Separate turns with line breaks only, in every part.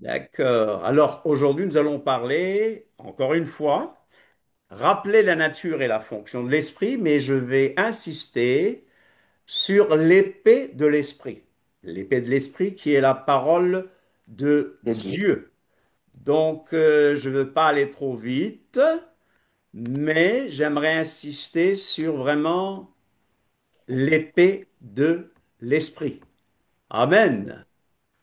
D'accord. Alors aujourd'hui, nous allons parler, encore une fois, rappeler la nature et la fonction de l'esprit, mais je vais insister sur l'épée de l'esprit. L'épée de l'esprit qui est la parole de
De Dieu.
Dieu. Donc, je ne veux pas aller trop vite, mais j'aimerais insister sur vraiment l'épée de l'esprit. Amen.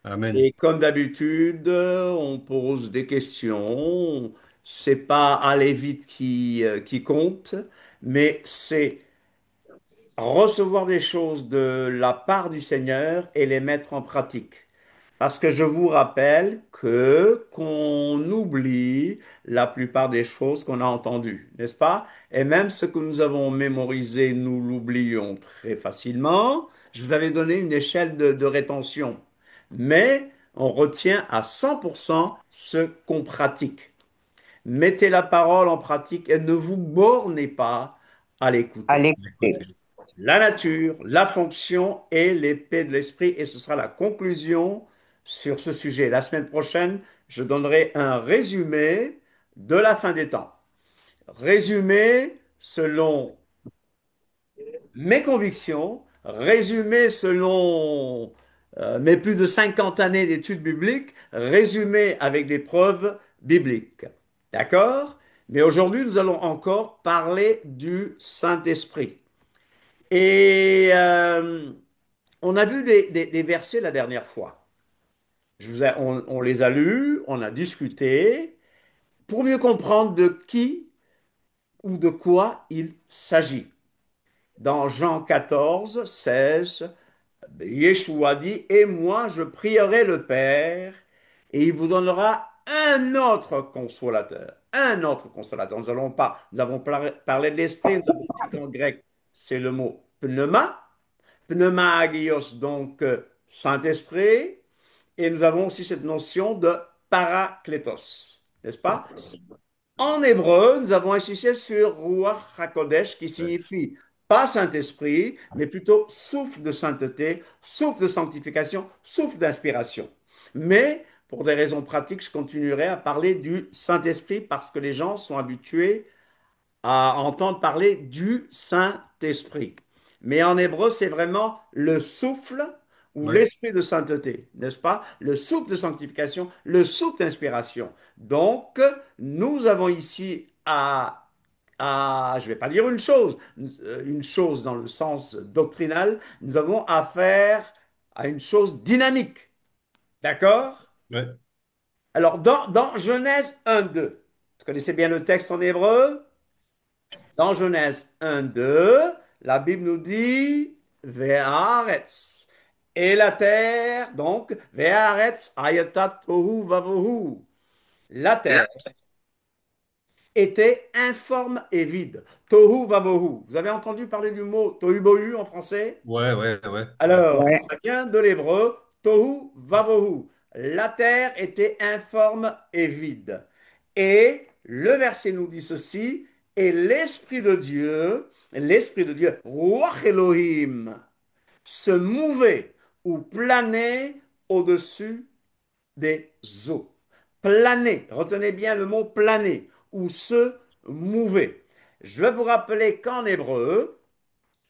Amen.
Et comme d'habitude, on pose des questions. C'est pas aller vite qui compte, mais c'est recevoir des choses de la part du Seigneur et les mettre en pratique. Parce que je vous rappelle que qu'on oublie la plupart des choses qu'on a entendues, n'est-ce pas? Et même ce que nous avons mémorisé, nous l'oublions très facilement. Je vous avais donné une échelle de rétention. Mais on retient à 100% ce qu'on pratique. Mettez la parole en pratique et ne vous bornez pas à
À
l'écouter.
l'écouter.
La nature, la fonction et l'épée de l'esprit. Et ce sera la conclusion sur ce sujet. La semaine prochaine, je donnerai un résumé de la fin des temps. Résumé selon mes convictions, résumé selon mes plus de 50 années d'études bibliques, résumé avec des preuves bibliques. D'accord? Mais aujourd'hui, nous allons encore parler du Saint-Esprit. Et on a vu des versets la dernière fois. On les a lus, on a discuté pour mieux comprendre de qui ou de quoi il s'agit. Dans Jean 14, 16, Yeshua dit, Et moi je prierai le Père, et il vous donnera un autre consolateur. Un autre consolateur. Nous avons parlé de l'esprit, nous avons dit qu'en grec, c'est le mot pneuma. Pneumagios, donc Saint-Esprit, et nous avons aussi cette notion de parakletos, n'est-ce pas? En hébreu, nous avons insisté sur Ruach HaKodesh, qui
Ouais.
signifie pas Saint-Esprit, mais plutôt souffle de sainteté, souffle de sanctification, souffle d'inspiration. Mais pour des raisons pratiques, je continuerai à parler du Saint-Esprit parce que les gens sont habitués à entendre parler du Saint-Esprit. Mais en hébreu, c'est vraiment le souffle ou
Ouais.
l'esprit de sainteté, n'est-ce pas? Le souffle de sanctification, le souffle d'inspiration. Donc, nous avons ici je ne vais pas dire une chose dans le sens doctrinal, nous avons affaire à une chose dynamique. D'accord?
Ouais.
Alors, dans Genèse 1-2, vous connaissez bien le texte en hébreu? Dans Genèse 1-2, la Bible nous dit Ve'aretz. Et la terre, donc, Ve'aretz ayatat tohu vavohu. La terre était informe et vide. Tohu vavohu. Vous avez entendu parler du mot tohu bohu en français?
Ouais, ouais, ouais, ouais.
Alors,
Ouais.
ça vient de l'hébreu tohu vavohu. La terre était informe et vide. Et le verset nous dit ceci, et l'Esprit de Dieu, Ruach Elohim, se mouvait ou planait au-dessus des eaux. Planer, retenez bien le mot planer, ou se mouver. Je vais vous rappeler qu'en hébreu,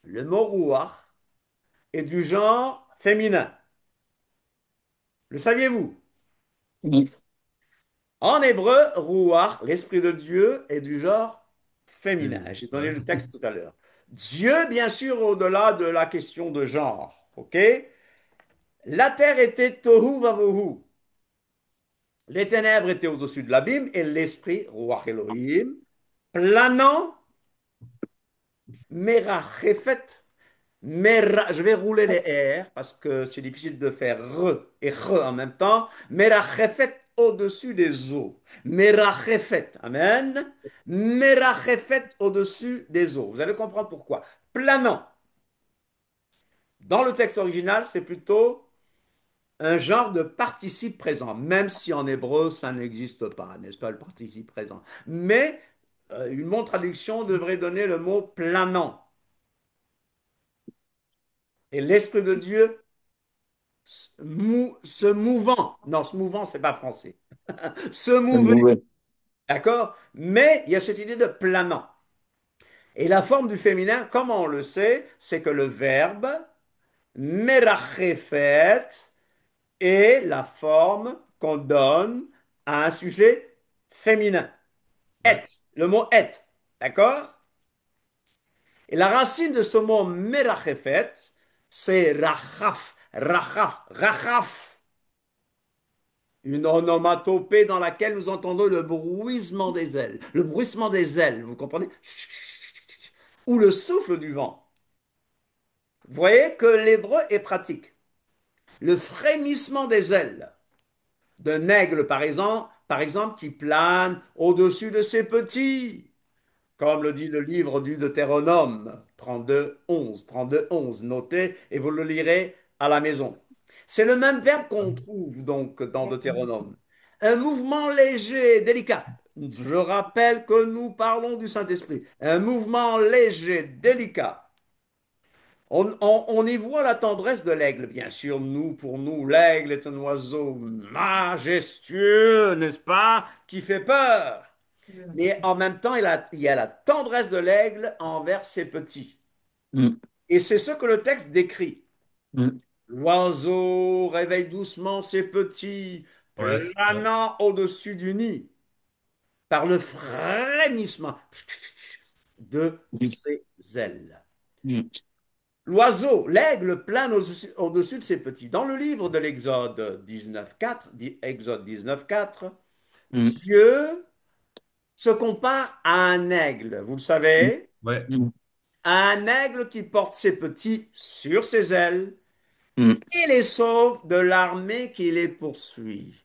le mot Ruach est du genre féminin. Le saviez-vous?
Oui.
En hébreu, Ruach, l'Esprit de Dieu, est du genre féminin.
Féminin.
J'ai donné
Ouais.
le texte tout à l'heure. Dieu, bien sûr, au-delà de la question de genre. OK? La terre était tohu vavohu. Les ténèbres étaient au-dessus de l'abîme et l'Esprit, Ruach Elohim, planant, merachefet, je vais rouler les R parce que c'est difficile de faire re et re en même temps. Merachefet au-dessus des eaux. Merachefet, amen. Merachefet au-dessus des eaux. Vous allez comprendre pourquoi. Planant. Dans le texte original, c'est plutôt un genre de participe présent, même si en hébreu, ça n'existe pas, n'est-ce pas, le participe présent. Mais une bonne traduction devrait donner le mot planant. Et l'Esprit de Dieu se mouvant. Non, se mouvant, c'est pas français. Se
C'est
mouver,
mauvais.
d'accord? Mais il y a cette idée de planant. Et la forme du féminin, comment on le sait, c'est que le verbe merachefet est la forme qu'on donne à un sujet féminin. Et,
Ouais.
le mot est, d'accord? Et la racine de ce mot merachefet, c'est rachaf, rachaf, rachaf. Une onomatopée dans laquelle nous entendons le bruissement des ailes. Le bruissement des ailes, vous comprenez? Ou le souffle du vent. Vous voyez que l'hébreu est pratique. Le frémissement des ailes d'un aigle, par exemple, qui plane au-dessus de ses petits, comme le dit le livre du Deutéronome 32:11, notez et vous le lirez à la maison. C'est le même verbe qu'on trouve donc dans Deutéronome. Un mouvement léger, délicat. Je rappelle que nous parlons du Saint-Esprit. Un mouvement léger, délicat. On y voit la tendresse de l'aigle. Bien sûr, pour nous, l'aigle est un oiseau majestueux, n'est-ce pas, qui fait peur. Mais en même temps, il y a la tendresse de l'aigle envers ses petits.
Mm,
Et c'est ce que le texte décrit.
mm.
L'oiseau réveille doucement ses petits,
Ouais. Ouais.
planant au-dessus du nid, par le frémissement de
Mm,
ses ailes.
mm,
L'oiseau, l'aigle plane au-dessus de ses petits. Dans le livre de l'Exode 19.4, Exode 19.4,
mm,
Dieu se compare à un aigle, vous le
mm,
savez,
Ouais. Mm,
un aigle qui porte ses petits sur ses ailes
mm.
et les sauve de l'armée qui les poursuit.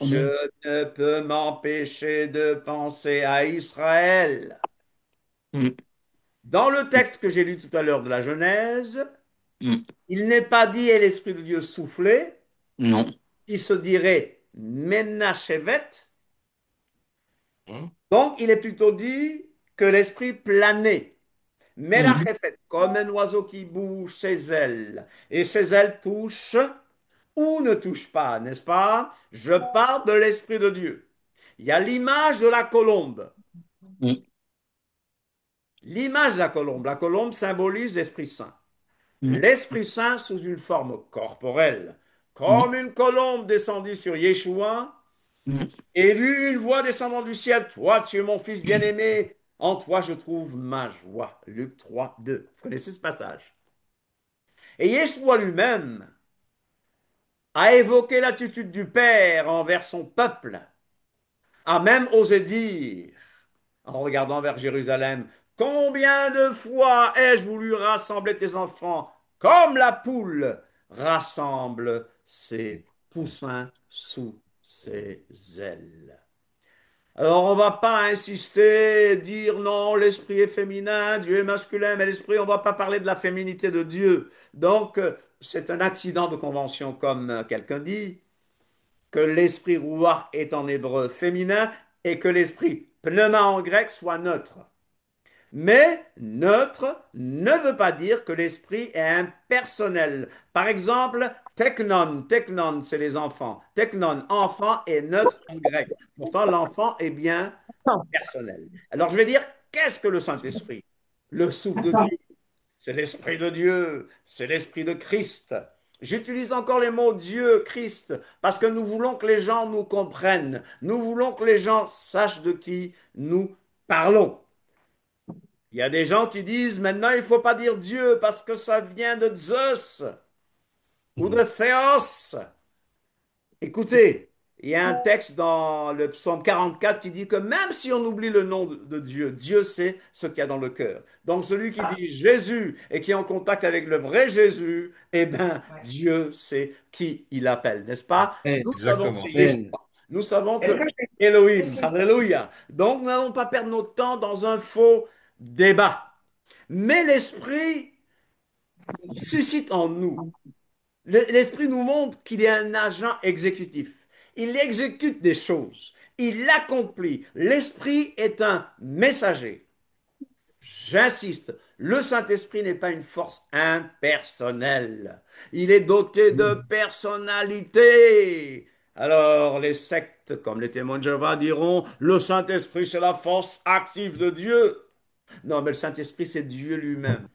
Je
Amen.
ne peux m'empêcher de penser à Israël.
Mm,
Dans le texte que j'ai lu tout à l'heure de la Genèse,
mm.
il n'est pas dit et l'Esprit de Dieu soufflé,
Non.
qui se dirait Ménachevet.
Hein.
Donc, il est plutôt dit que l'Esprit planait.
Mm,
Ménachefet, comme un oiseau qui bouge ses ailes. Et ses ailes touchent ou ne touchent pas, n'est-ce pas? Je parle de l'Esprit de Dieu. Il y a l'image de la colombe.
mm,
L'image de la colombe. La colombe symbolise l'Esprit Saint.
mm,
L'Esprit Saint sous une forme corporelle.
mm,
Comme une colombe descendue sur Yeshua,
mm.
et il eut une voix descendant du ciel. Toi, tu es mon fils bien-aimé. En toi, je trouve ma joie. Luc 3:2. Vous connaissez ce passage. Et Yeshua lui-même a évoqué l'attitude du Père envers son peuple, a même osé dire, en regardant vers Jérusalem, combien de fois ai-je voulu rassembler tes enfants comme la poule rassemble ses poussins sous ses ailes. Alors, on va pas insister, dire non, l'esprit est féminin, Dieu est masculin, mais l'esprit, on va pas parler de la féminité de Dieu. Donc, c'est un accident de convention, comme quelqu'un dit, que l'esprit rouah est en hébreu féminin et que l'esprit pneuma en grec soit neutre. Mais neutre ne veut pas dire que l'esprit est impersonnel. Par exemple, teknon, teknon, c'est les enfants. Teknon, enfant, est neutre en grec. Pourtant, l'enfant est bien personnel. Alors je vais dire, qu'est-ce que le Saint-Esprit? Le souffle de Dieu, c'est l'Esprit de Dieu, c'est l'Esprit de Christ. J'utilise encore les mots Dieu, Christ, parce que nous voulons que les gens nous comprennent. Nous voulons que les gens sachent de qui nous parlons. Il y a des gens qui disent maintenant il ne faut pas dire Dieu parce que ça vient de Zeus ou de Théos. Écoutez, il y a un texte dans le psaume 44 qui dit que même si on oublie le nom de Dieu, Dieu sait ce qu'il y a dans le cœur. Donc celui qui dit Jésus et qui est en contact avec le vrai Jésus, eh bien Dieu sait qui il appelle, n'est-ce pas? Nous savons que c'est
Exactement.
Yeshua. Nous savons que Elohim, alléluia. Donc nous n'allons pas perdre notre temps dans un faux débat. Mais l'Esprit suscite en nous. L'Esprit nous montre qu'il est un agent exécutif. Il exécute des choses. Il accomplit. L'Esprit est un messager. J'insiste, Le Saint-Esprit n'est pas une force impersonnelle. Il est doté de personnalité. Alors, les sectes comme les témoins de Jéhovah diront, le Saint-Esprit, c'est la force active de Dieu. Non, mais le Saint-Esprit, c'est Dieu lui-même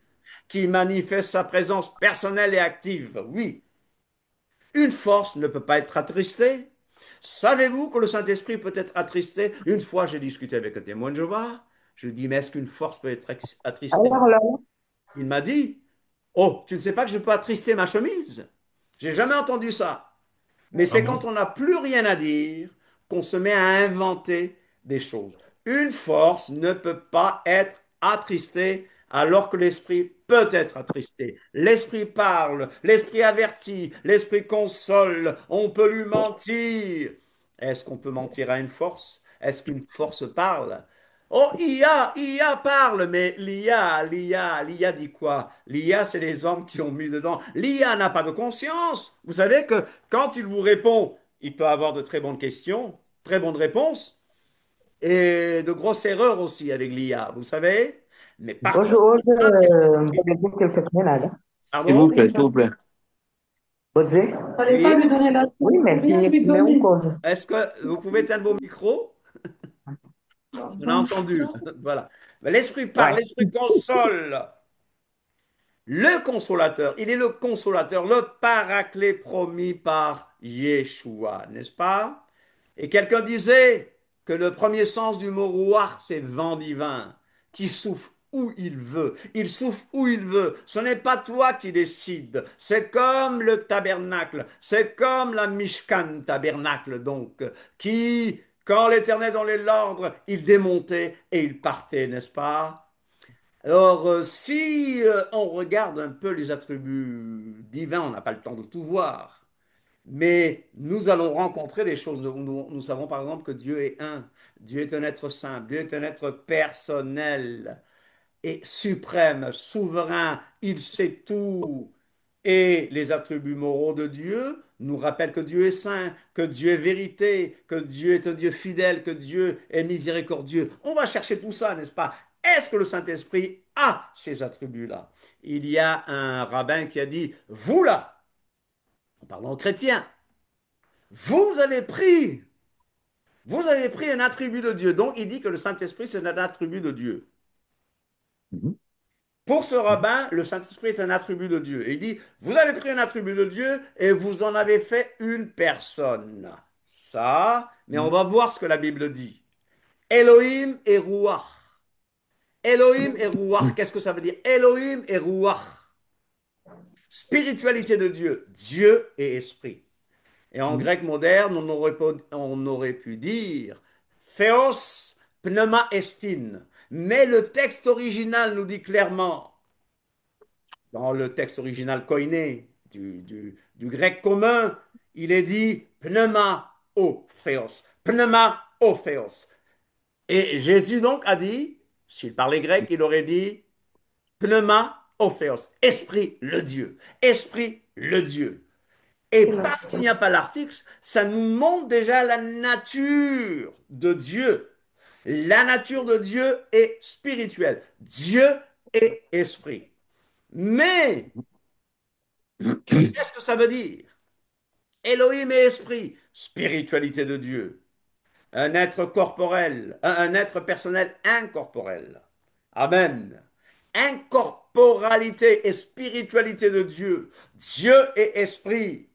qui manifeste sa présence personnelle et active. Oui, une force ne peut pas être attristée. Savez-vous que le Saint-Esprit peut être attristé? Une fois, j'ai discuté avec un témoin de Jéhovah. Je lui ai dit, mais est-ce qu'une force peut être attristée?
Alors là,
Il m'a dit, oh, tu ne sais pas que je peux attrister ma chemise? J'ai jamais entendu ça. Mais
Ah
c'est quand
bon?
on n'a plus rien à dire qu'on se met à inventer des choses. Une force ne peut pas être attristée alors que l'esprit peut être attristé. L'esprit parle, l'esprit avertit, l'esprit console, on peut lui mentir. Est-ce qu'on peut mentir à une force? Est-ce qu'une force parle? Oh, IA parle, mais l'IA dit quoi? L'IA, c'est les hommes qui ont mis dedans. L'IA n'a pas de conscience. Vous savez que quand il vous répond, il peut avoir de très bonnes questions, très bonnes réponses, et de grosses erreurs aussi avec l'IA, vous savez? Mais par
hoje,
contre,
hoje
le
não
Saint-Esprit,
pode dizer que ele foi combinado.
S'il vous
pardon?
plaît, s'il vous plaît.
Vou dizer? Fallait pas lui
Oui?
donner la oui, mais tinha que comer uma coisa.
Est-ce que vous pouvez éteindre vos micros? On a entendu. Voilà. Mais l'Esprit parle,
Ouais.
l'Esprit console. Le consolateur, il est le consolateur, le paraclet promis par Yeshua, n'est-ce pas? Et quelqu'un disait que le premier sens du mot roi, c'est vent divin, qui souffle où il veut. Il souffle où il veut. Ce n'est pas toi qui décides. C'est comme le tabernacle. C'est comme la Mishkan tabernacle, donc, qui, quand l'Éternel donnait l'ordre, il démontait et il partait, n'est-ce pas? Alors, si on regarde un peu les attributs divins, on n'a pas le temps de tout voir, mais nous allons rencontrer des choses. Nous savons par exemple que Dieu est un, Dieu est un être saint, Dieu est un être personnel et suprême, souverain, il sait tout. Et les attributs moraux de Dieu nous rappellent que Dieu est saint, que Dieu est vérité, que Dieu est un Dieu fidèle, que Dieu est miséricordieux. On va chercher tout ça, n'est-ce pas? Est-ce que le Saint-Esprit a ces attributs-là? Il y a un rabbin qui a dit, vous là, en parlant aux chrétiens, vous avez pris, vous avez pris un attribut de Dieu. Donc il dit que le Saint-Esprit, c'est un attribut de Dieu.
Mhm.
Pour ce
Mhm.
rabbin, le Saint-Esprit est un attribut de Dieu. Et il dit, vous avez pris un attribut de Dieu et vous en avez fait une personne. Ça, mais on va voir ce que la Bible dit. Elohim et Ruach. Elohim et Ruach, qu'est-ce que ça veut dire? Elohim et Ruach. Spiritualité de Dieu. Dieu et esprit. Et en
Mhm.
grec moderne, on aurait pu dire Theos pneuma estin. Mais le texte original nous dit clairement dans le texte original koiné du grec commun, il est dit pneuma o theos, pneuma o theos. Et Jésus donc a dit, s'il parlait grec, il aurait dit pneuma o theos, esprit le Dieu, esprit le Dieu. Et parce qu'il n'y a pas l'article, ça nous montre déjà la nature de Dieu. La nature de Dieu est spirituelle. Dieu est esprit. Mais qu'est-ce que ça veut dire? Elohim et esprit, spiritualité de Dieu, un être corporel, un être personnel incorporel. Amen. Incorporalité et spiritualité de Dieu. Dieu et esprit.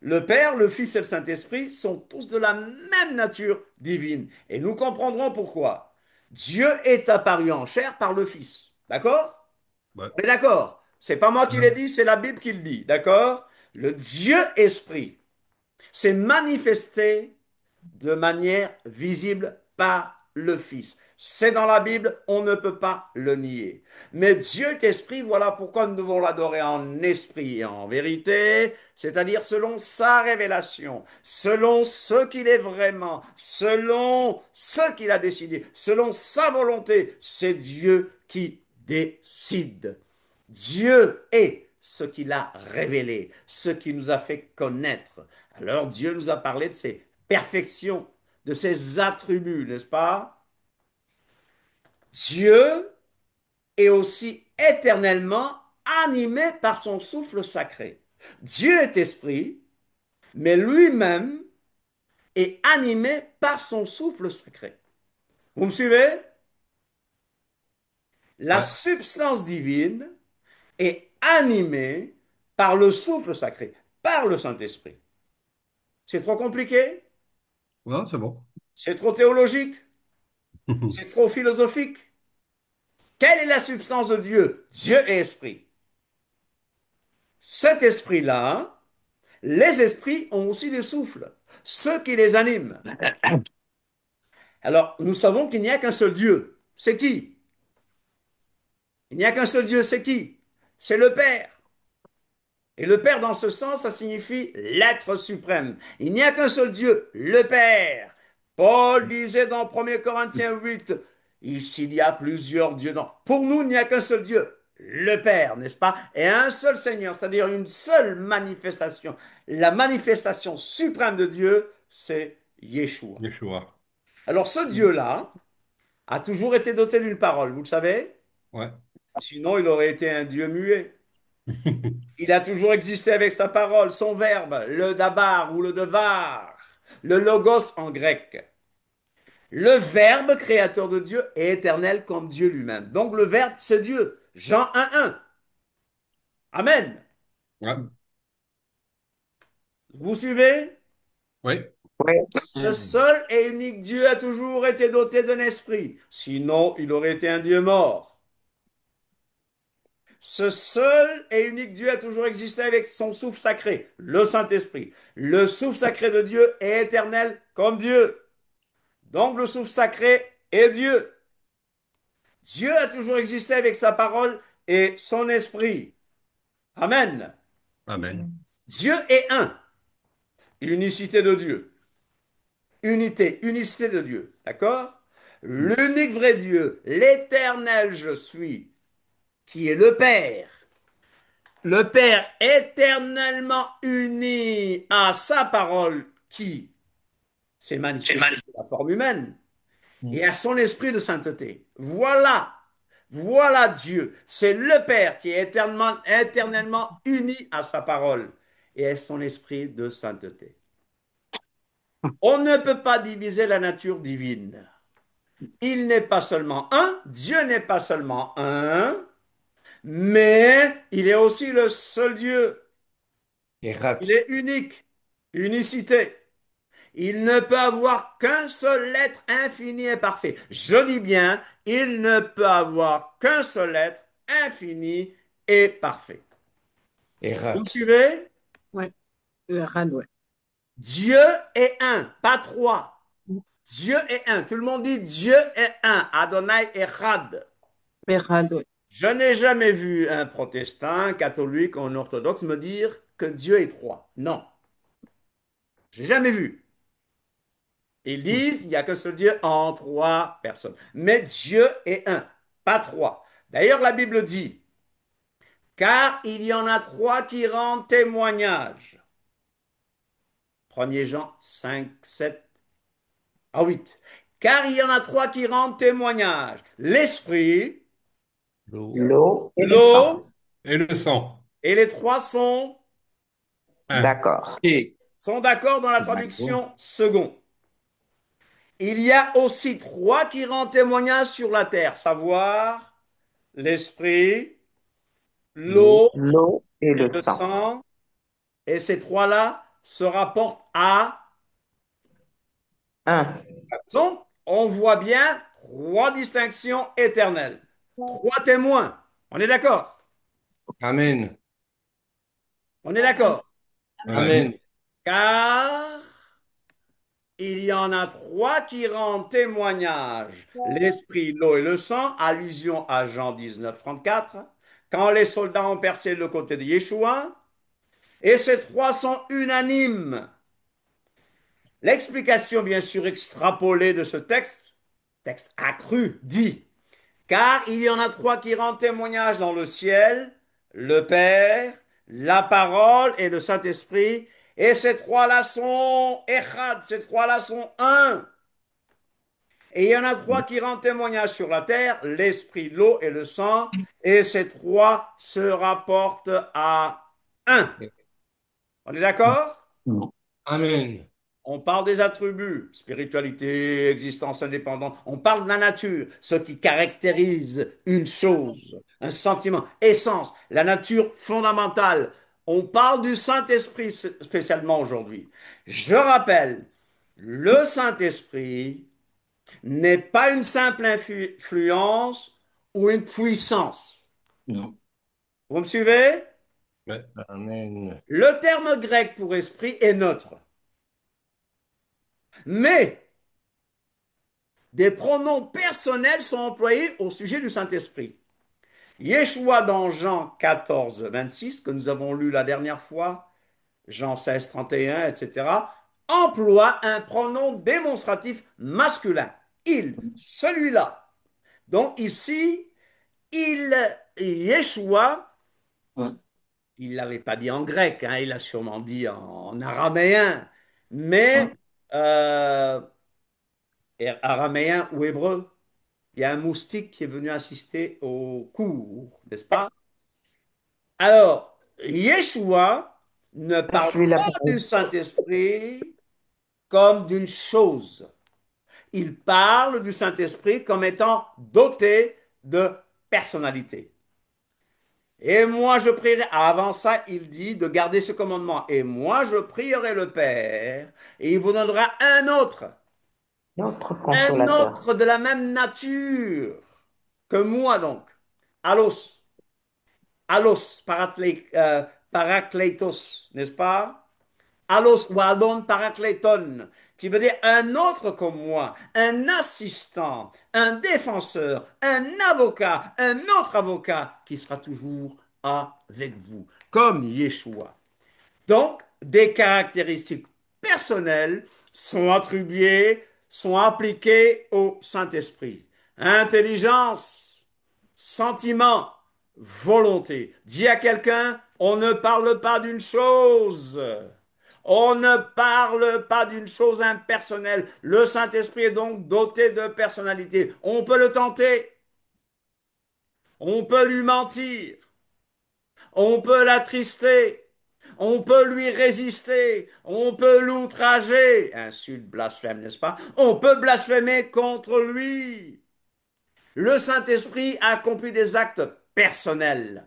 Le Père, le Fils et le Saint-Esprit sont tous de la même nature divine. Et nous comprendrons pourquoi. Dieu est apparu en chair par le Fils. D'accord?
Ouais.
On est d'accord? C'est pas moi qui l'ai
Mhm.
dit, c'est la Bible qui le dit. D'accord? Le Dieu esprit s'est manifesté de manière visible par le Fils. C'est dans la Bible, on ne peut pas le nier. Mais Dieu est esprit, voilà pourquoi nous devons l'adorer en esprit et en vérité, c'est-à-dire selon sa révélation, selon ce qu'il est vraiment, selon ce qu'il a décidé, selon sa volonté. C'est Dieu qui décide. Dieu est ce qu'il a révélé, ce qu'il nous a fait connaître. Alors Dieu nous a parlé de ses perfections, de ses attributs, n'est-ce pas? Dieu et aussi éternellement animé par son souffle sacré. Dieu est esprit, mais lui-même est animé par son souffle sacré. Vous me suivez? La
Ouais.
substance divine est animée par le souffle sacré, par le Saint-Esprit. C'est trop compliqué?
Non, c'est bon.
C'est trop théologique? C'est trop philosophique? Quelle est la substance de Dieu? Dieu est esprit. Cet esprit-là, les esprits ont aussi des souffles, ceux qui les animent. Alors, nous savons qu'il n'y a qu'un seul Dieu. C'est qui? Il n'y a qu'un seul Dieu, c'est qui? C'est le Père. Et le Père, dans ce sens, ça signifie l'être suprême. Il n'y a qu'un seul Dieu, le Père. Paul disait dans 1 Corinthiens 8, s'il y a plusieurs dieux, non. Pour nous, il n'y a qu'un seul Dieu, le Père, n'est-ce pas? Et un seul Seigneur, c'est-à-dire une seule manifestation. La manifestation suprême de Dieu, c'est Yeshua.
Yeshua.
Alors ce Dieu-là a toujours été doté d'une parole, vous le savez?
Ouais.
Sinon, il aurait été un Dieu muet. Il a toujours existé avec sa parole, son verbe, le dabar ou le devar, le logos en grec. Le verbe créateur de Dieu est éternel comme Dieu lui-même. Donc le verbe, c'est Dieu. Jean 1:1. Amen.
Ouais.
Vous suivez?
Oui.
Ouais.
Ce seul et unique Dieu a toujours été doté d'un esprit. Sinon, il aurait été un Dieu mort. Ce seul et unique Dieu a toujours existé avec son souffle sacré, le Saint-Esprit. Le souffle sacré de Dieu est éternel comme Dieu. Donc le souffle sacré est Dieu. Dieu a toujours existé avec sa parole et son esprit. Amen.
Amen.
Dieu est un. Unicité de Dieu. Unité, unicité de Dieu. D'accord? L'unique vrai Dieu, l'éternel je suis, qui est le Père. Le Père éternellement uni à sa parole qui s'est manifestée sous la forme humaine et à son esprit de sainteté. Voilà, voilà Dieu. C'est le Père qui est éternellement uni à sa parole et à son esprit de sainteté. On ne peut pas diviser la nature divine. Il n'est pas seulement un, Dieu n'est pas seulement un, mais il est aussi le seul Dieu. Il
Erat.
est unique, unicité. Il ne peut avoir qu'un seul être infini et parfait. Je dis bien, il ne peut avoir qu'un seul être infini et parfait. Vous me
Erat.
suivez?
Ouais, le rad, ouais.
Dieu est un, pas trois. Dieu est un. Tout le monde dit Dieu est un. Adonai Echad.
Le rad, ouais.
Je n'ai jamais vu un protestant, un catholique ou un orthodoxe me dire que Dieu est trois. Non, j'ai jamais vu. Ils disent, il n'y a qu'un seul Dieu en trois personnes. Mais Dieu est un, pas trois. D'ailleurs, la Bible dit, car il y en a trois qui rendent témoignage. 1er Jean 5, 7 à 8. Car il y en a trois qui rendent témoignage. L'esprit,
L'eau.
L'eau et le sang.
l'eau
Et le sang.
et les trois
Un.
D'accord.
Et.
sont d'accord dans la
D'accord.
traduction second. Il y a aussi trois qui rendent témoignage sur la terre, savoir l'esprit,
L'eau.
l'eau
L'eau et
et
le
le
sang.
sang. Et ces trois-là se rapportent à...
Un.
Donc, on voit bien trois distinctions éternelles. Trois témoins. On est d'accord?
Amen.
On est d'accord.
Ouais.
Amen.
Car il y en a trois qui rendent témoignage. L'esprit, l'eau et le sang, allusion à Jean 19, 34. Quand les soldats ont percé le côté de Yeshua, et ces trois sont unanimes. L'explication, bien sûr, extrapolée de ce texte, texte accru, dit, car il y en a trois qui rendent témoignage dans le ciel, le Père, la parole et le Saint-Esprit, et ces trois-là sont echad, ces trois-là sont un. Et il y en a trois qui rendent témoignage sur la terre, l'esprit, l'eau et le sang. Et ces trois se rapportent à un. On est d'accord?
Amen.
On parle des attributs, spiritualité, existence indépendante. On parle de la nature, ce qui caractérise une chose, un sentiment, essence, la nature fondamentale. On parle du Saint-Esprit spécialement aujourd'hui. Je rappelle, le Saint-Esprit n'est pas une simple influence ou une puissance.
Non.
Vous me suivez?
Ouais.
Amen.
Le terme grec pour esprit est neutre. Mais des pronoms personnels sont employés au sujet du Saint-Esprit. Yeshua dans Jean 14, 26, que nous avons lu la dernière fois, Jean 16, 31, etc., emploie un pronom démonstratif masculin. Il, celui-là. Donc ici, Yeshua,
Ouais.
il ne l'avait pas dit en grec, hein, il l'a sûrement dit en araméen,
Ouais.
mais araméen ou hébreu. Il y a un moustique qui est venu assister au cours, n'est-ce pas? Alors, Yeshua ne
Je
parle
suis la
pas du
parole.
Saint-Esprit comme d'une chose. Il parle du Saint-Esprit comme étant doté de personnalité. Et moi, je prierai, avant ça, il dit de garder ce commandement. Et moi, je prierai le Père, et il vous donnera
Notre
un
consolateur.
autre de la même nature que moi, donc. Allos. Allos, parakletos, n'est-ce pas? Allos ou alon parakleton, qui veut dire un autre comme moi, un assistant, un défenseur, un avocat, un autre avocat qui sera toujours avec vous, comme Yeshua. Donc, des caractéristiques personnelles sont attribuées, sont appliquées au Saint-Esprit. Intelligence, sentiment, volonté. Dis à quelqu'un, on ne parle pas d'une chose. On ne parle pas d'une chose impersonnelle. Le Saint-Esprit est donc doté de personnalité. On peut le tenter, on peut lui mentir, on peut l'attrister, on peut lui résister, on peut l'outrager. Insulte, blasphème, n'est-ce pas? On peut blasphémer contre lui. Le Saint-Esprit accomplit des actes personnels.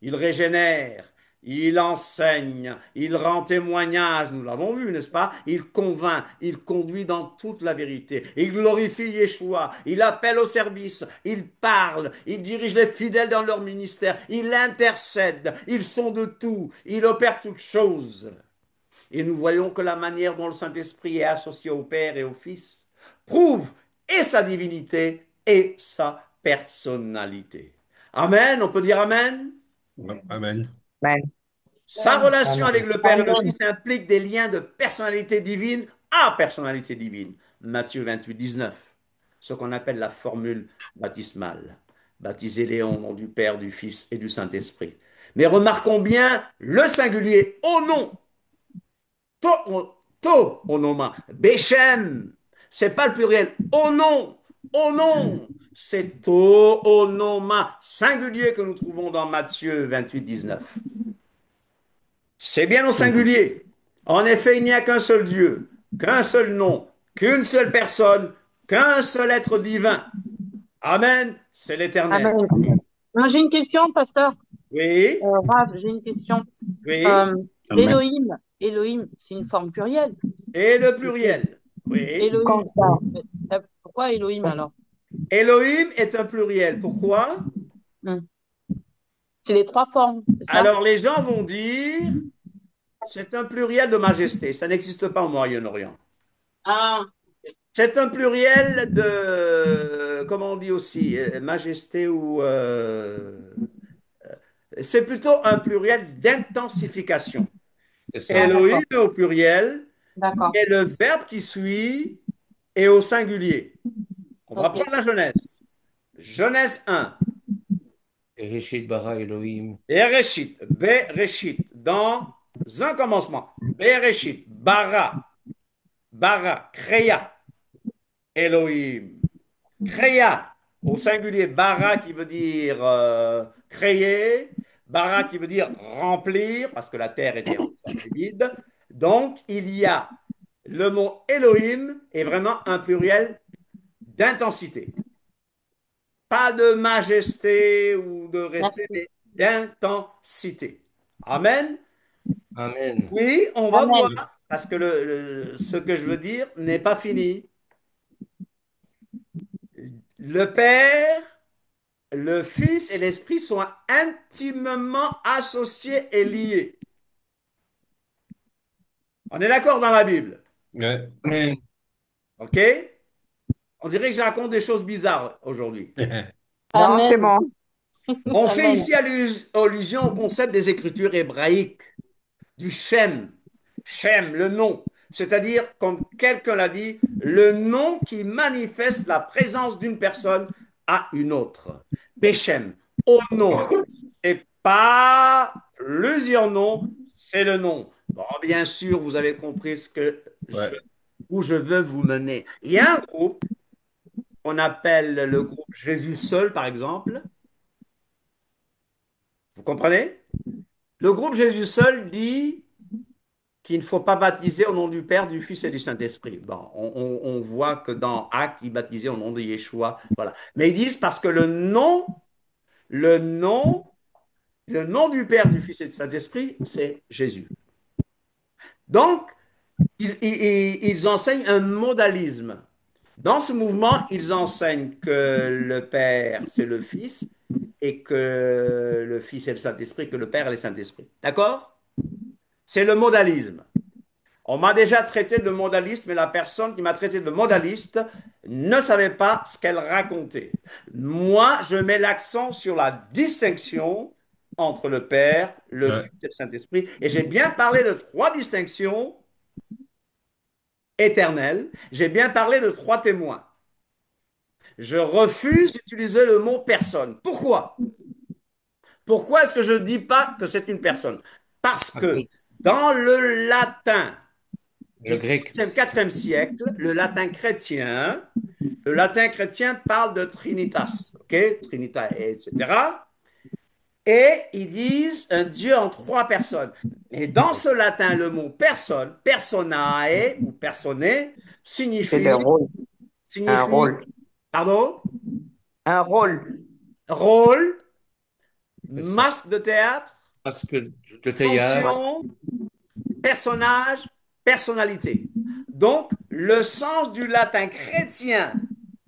Il régénère, il enseigne, il rend témoignage, nous l'avons vu, n'est-ce pas? Il convainc, il conduit dans toute la vérité, il glorifie Yeshua, il appelle au service, il parle, il dirige les fidèles dans leur ministère, il intercède, ils sont de tout, il opère toutes choses. Et nous voyons que la manière dont le Saint-Esprit est associé au Père et au Fils prouve et sa divinité et sa personnalité. Amen, on peut dire Amen.
Amen.
Amen.
Sa relation
Amen.
avec le Père et le
Amen.
Fils implique des liens de personnalité divine à personnalité divine. Matthieu 28, 19. Ce qu'on appelle la formule baptismale. Baptisez-les au nom du Père, du Fils et du Saint-Esprit. Mais remarquons bien le singulier au nom. To onoma. Bechem. C'est pas le pluriel. Au nom. Au nom. C'est to onoma singulier que nous trouvons dans Matthieu 28, 19. C'est bien au singulier. En effet, il n'y a qu'un seul Dieu, qu'un seul nom, qu'une seule personne, qu'un seul être divin. Amen. C'est l'Éternel.
Amen. Moi, j'ai une question, pasteur.
Oui,
Rav, j'ai une question.
oui.
Euh,
Amen.
Elohim, c'est une forme plurielle.
Et le pluriel. Oui.
Elohim.
Comme ça.
Pourquoi Elohim alors?
Elohim est un pluriel. Pourquoi?
Hmm. C'est les trois formes, c'est ça?
Alors les gens vont dire, c'est un pluriel de majesté. Ça n'existe pas au Moyen-Orient.
Ah,
C'est un pluriel de, comment on dit aussi, majesté ou c'est plutôt un pluriel d'intensification.
C'est ça.
ah
Elohim
d'accord,
est au pluriel
d'accord.
et le verbe qui suit est au singulier. On va
Ok,
prendre la Genèse. Genèse 1.
Rishit bara Elohim.
Bereshit, Bereshit, dans un commencement. Bereshit, bara, bara, créa. Elohim. Créa, au singulier, bara qui veut dire créer, bara qui veut dire remplir, parce que la terre était en forme vide. Donc, il y a le mot Elohim est vraiment un pluriel d'intensité. Pas de majesté ou de respect,
Merci.
mais d'intensité. Amen.
Amen.
Oui, on va voir,
Amen.
parce que ce que je veux dire n'est pas fini. Le Père, le Fils et l'Esprit sont intimement associés et liés. On est d'accord dans la Bible,
Ouais.
Amen.
ok? On dirait que je raconte des choses bizarres aujourd'hui.
Non, c'est
Amen.
bon.
On fait
Amen.
ici allusion au concept des écritures hébraïques, du Shem. Shem, le nom. C'est-à-dire, comme quelqu'un l'a dit, le nom qui manifeste la présence d'une personne à une autre. Beshem, au nom. Et pas plusieurs noms, c'est le nom. Bon, bien sûr, vous avez compris
Ouais.
où je veux vous mener. Il y a un groupe qu'on appelle le groupe Jésus seul, par exemple. Vous comprenez? Le groupe Jésus seul dit qu'il ne faut pas baptiser au nom du Père, du Fils et du Saint-Esprit. Bon, on voit que dans Actes, ils baptisaient au nom de Yeshua. Voilà. Mais ils disent parce que le nom, le nom du Père, du Fils et du Saint-Esprit, c'est Jésus. Donc, ils enseignent un modalisme. Dans ce mouvement, ils enseignent que le Père, c'est le Fils, et que le Fils est le Saint-Esprit, que le Père est le Saint-Esprit. D'accord? C'est le modalisme. On m'a déjà traité de modaliste, mais la personne qui m'a traité de modaliste ne savait pas ce qu'elle racontait. Moi, je mets l'accent sur la distinction entre le Père, le
Ouais.
Fils et le Saint-Esprit, et j'ai bien parlé de trois distinctions éternelles. J'ai bien parlé de trois témoins. Je refuse d'utiliser le mot personne. Pourquoi? Pourquoi est-ce que je ne dis pas que c'est une personne? Parce
À
que
cause-
dans le latin
Le
du
grec.
3e, 4e siècle, le latin chrétien parle de trinitas, ok? Trinita, etc. Et ils disent un Dieu en trois personnes. Et dans ce latin, le mot personne, personae ou personne,
C'est le
signifie,
rôle. Un
signifie,
rôle.
pardon,
Un rôle.
rôle,
C'est ça.
masque de théâtre,
Parce que le théâtre,
fonction, personnage, personnalité. Donc, le sens du latin chrétien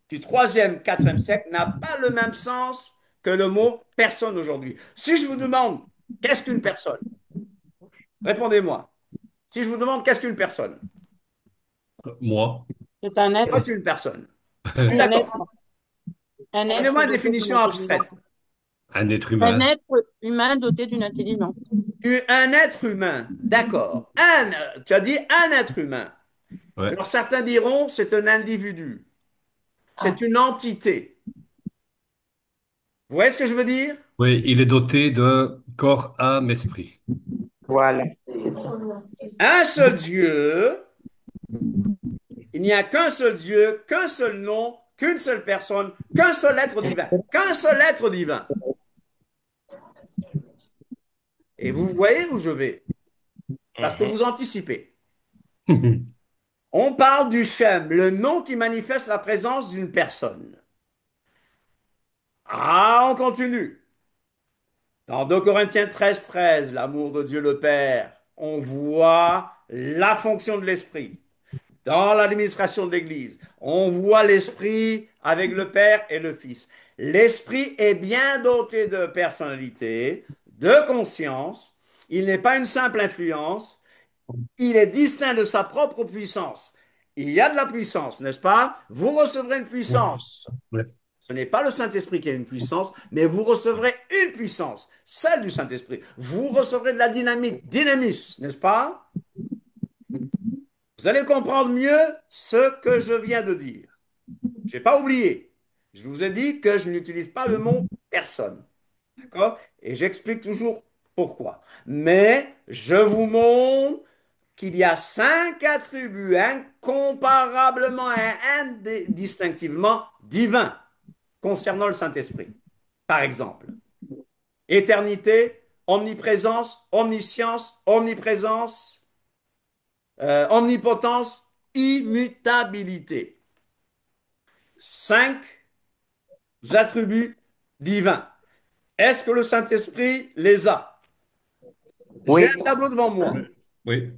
du 3e, 4e siècle n'a pas le même sens que le mot personne aujourd'hui. Si je vous demande qu'est-ce qu'une personne, répondez-moi. Si je vous demande qu'est-ce qu'une personne,
moi,
C'est un être.
qu'est-ce qu'une personne?
Un être.
D'accord.
Un être
Donnez-moi une
doté d'une
définition
intelligence.
abstraite.
un être
Un
humain.
être humain doté d'une intelligence.
Un être humain, d'accord. Tu as dit un être humain.
Ouais.
Alors certains diront c'est un individu,
Ah,
c'est une entité. Vous voyez ce que je veux dire?
Oui, il est doté d'un corps, âme, esprit.
voilà.
Un seul Dieu, il n'y a qu'un seul Dieu, qu'un seul nom, qu'une seule personne, qu'un seul être divin. Qu'un seul être divin. Et vous voyez où je vais, parce que
Mhm.
vous anticipez. On parle du Shem, le nom qui manifeste la présence d'une personne. Ah, on continue. Dans 2 Corinthiens 13, 13, l'amour de Dieu le Père, on voit la fonction de l'Esprit. Dans l'administration de l'Église, on voit l'Esprit avec le Père et le Fils. L'Esprit est bien doté de personnalité, de conscience. Il n'est pas une simple influence. Il est distinct de sa propre puissance. Il y a de la puissance, n'est-ce pas? Vous recevrez une puissance.
Ouais.
Ce n'est pas le Saint-Esprit qui a une puissance, mais vous recevrez une puissance, celle du Saint-Esprit. Vous recevrez de la dynamique, dynamis, n'est-ce pas? Vous allez comprendre mieux ce que je viens de dire. Je n'ai pas oublié. Je vous ai dit que je n'utilise pas le mot personne. D'accord? Et j'explique toujours pourquoi. Mais je vous montre qu'il y a 5 attributs incomparablement et indistinctivement divins concernant le Saint-Esprit. Par exemple, éternité, omniprésence, omniscience, omniprésence, omnipotence, immutabilité. 5 attributs divins. Est-ce que le Saint-Esprit les a? J'ai
Oui.
un tableau devant moi.
Oui.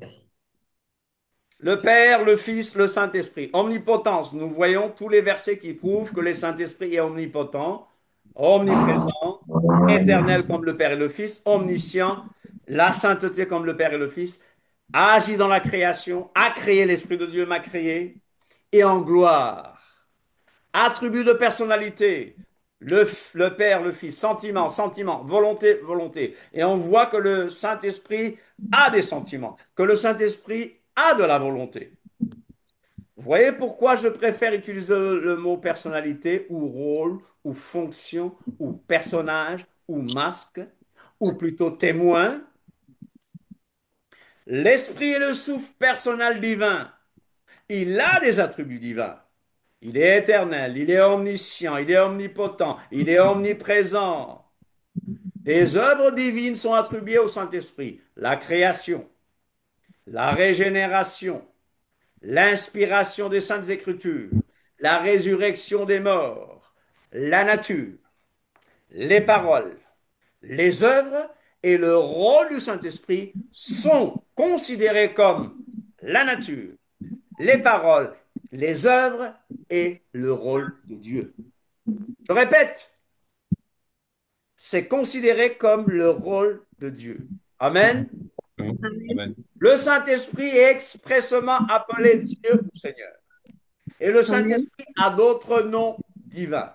Le Père, le Fils, le Saint-Esprit. Omnipotence. Nous voyons tous les versets qui prouvent que le Saint-Esprit est omnipotent, omniprésent, éternel comme le Père et le Fils, omniscient, la sainteté comme le Père et le Fils, a agi dans la création, a créé, l'Esprit de Dieu m'a créé, et en gloire. Attribut de personnalité. Le Père, le Fils, sentiment, sentiment, volonté, volonté. Et on voit que le Saint-Esprit a des sentiments, que le Saint-Esprit a de la volonté. Vous voyez pourquoi je préfère utiliser le mot personnalité ou rôle ou fonction ou personnage ou masque ou plutôt témoin. L'esprit est le souffle personnel divin. Il a des attributs divins. Il est éternel, il est omniscient, il est omnipotent, il est omniprésent. Des œuvres divines sont attribuées au Saint-Esprit. La création, la régénération, l'inspiration des Saintes Écritures, la résurrection des morts, la nature, les paroles, les œuvres et le rôle du Saint-Esprit sont considérés comme la nature, les paroles, les œuvres et le rôle de Dieu. Je répète, c'est considéré comme le rôle de Dieu. Amen.
Amen.
Le Saint-Esprit est expressément appelé Dieu ou Seigneur. Et le
Amen.
Saint-Esprit a d'autres noms divins.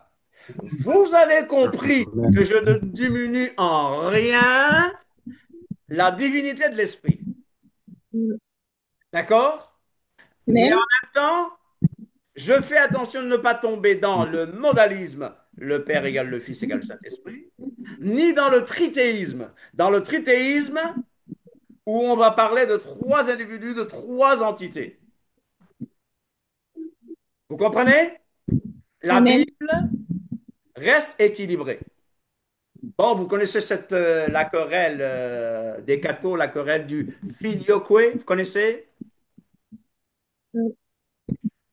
Vous avez compris que je ne diminue en rien la divinité de l'Esprit. D'accord? Mais en
Amen.
même temps, je fais attention de ne pas tomber dans le modalisme, le Père égale le Fils égale le Saint-Esprit, ni dans le tritéisme. Dans le tritéisme, où on va parler de 3 individus, de 3 entités. Vous comprenez? La
Amen.
Bible reste équilibrée. Bon, vous connaissez la querelle des cathos, la querelle du filioque, vous connaissez?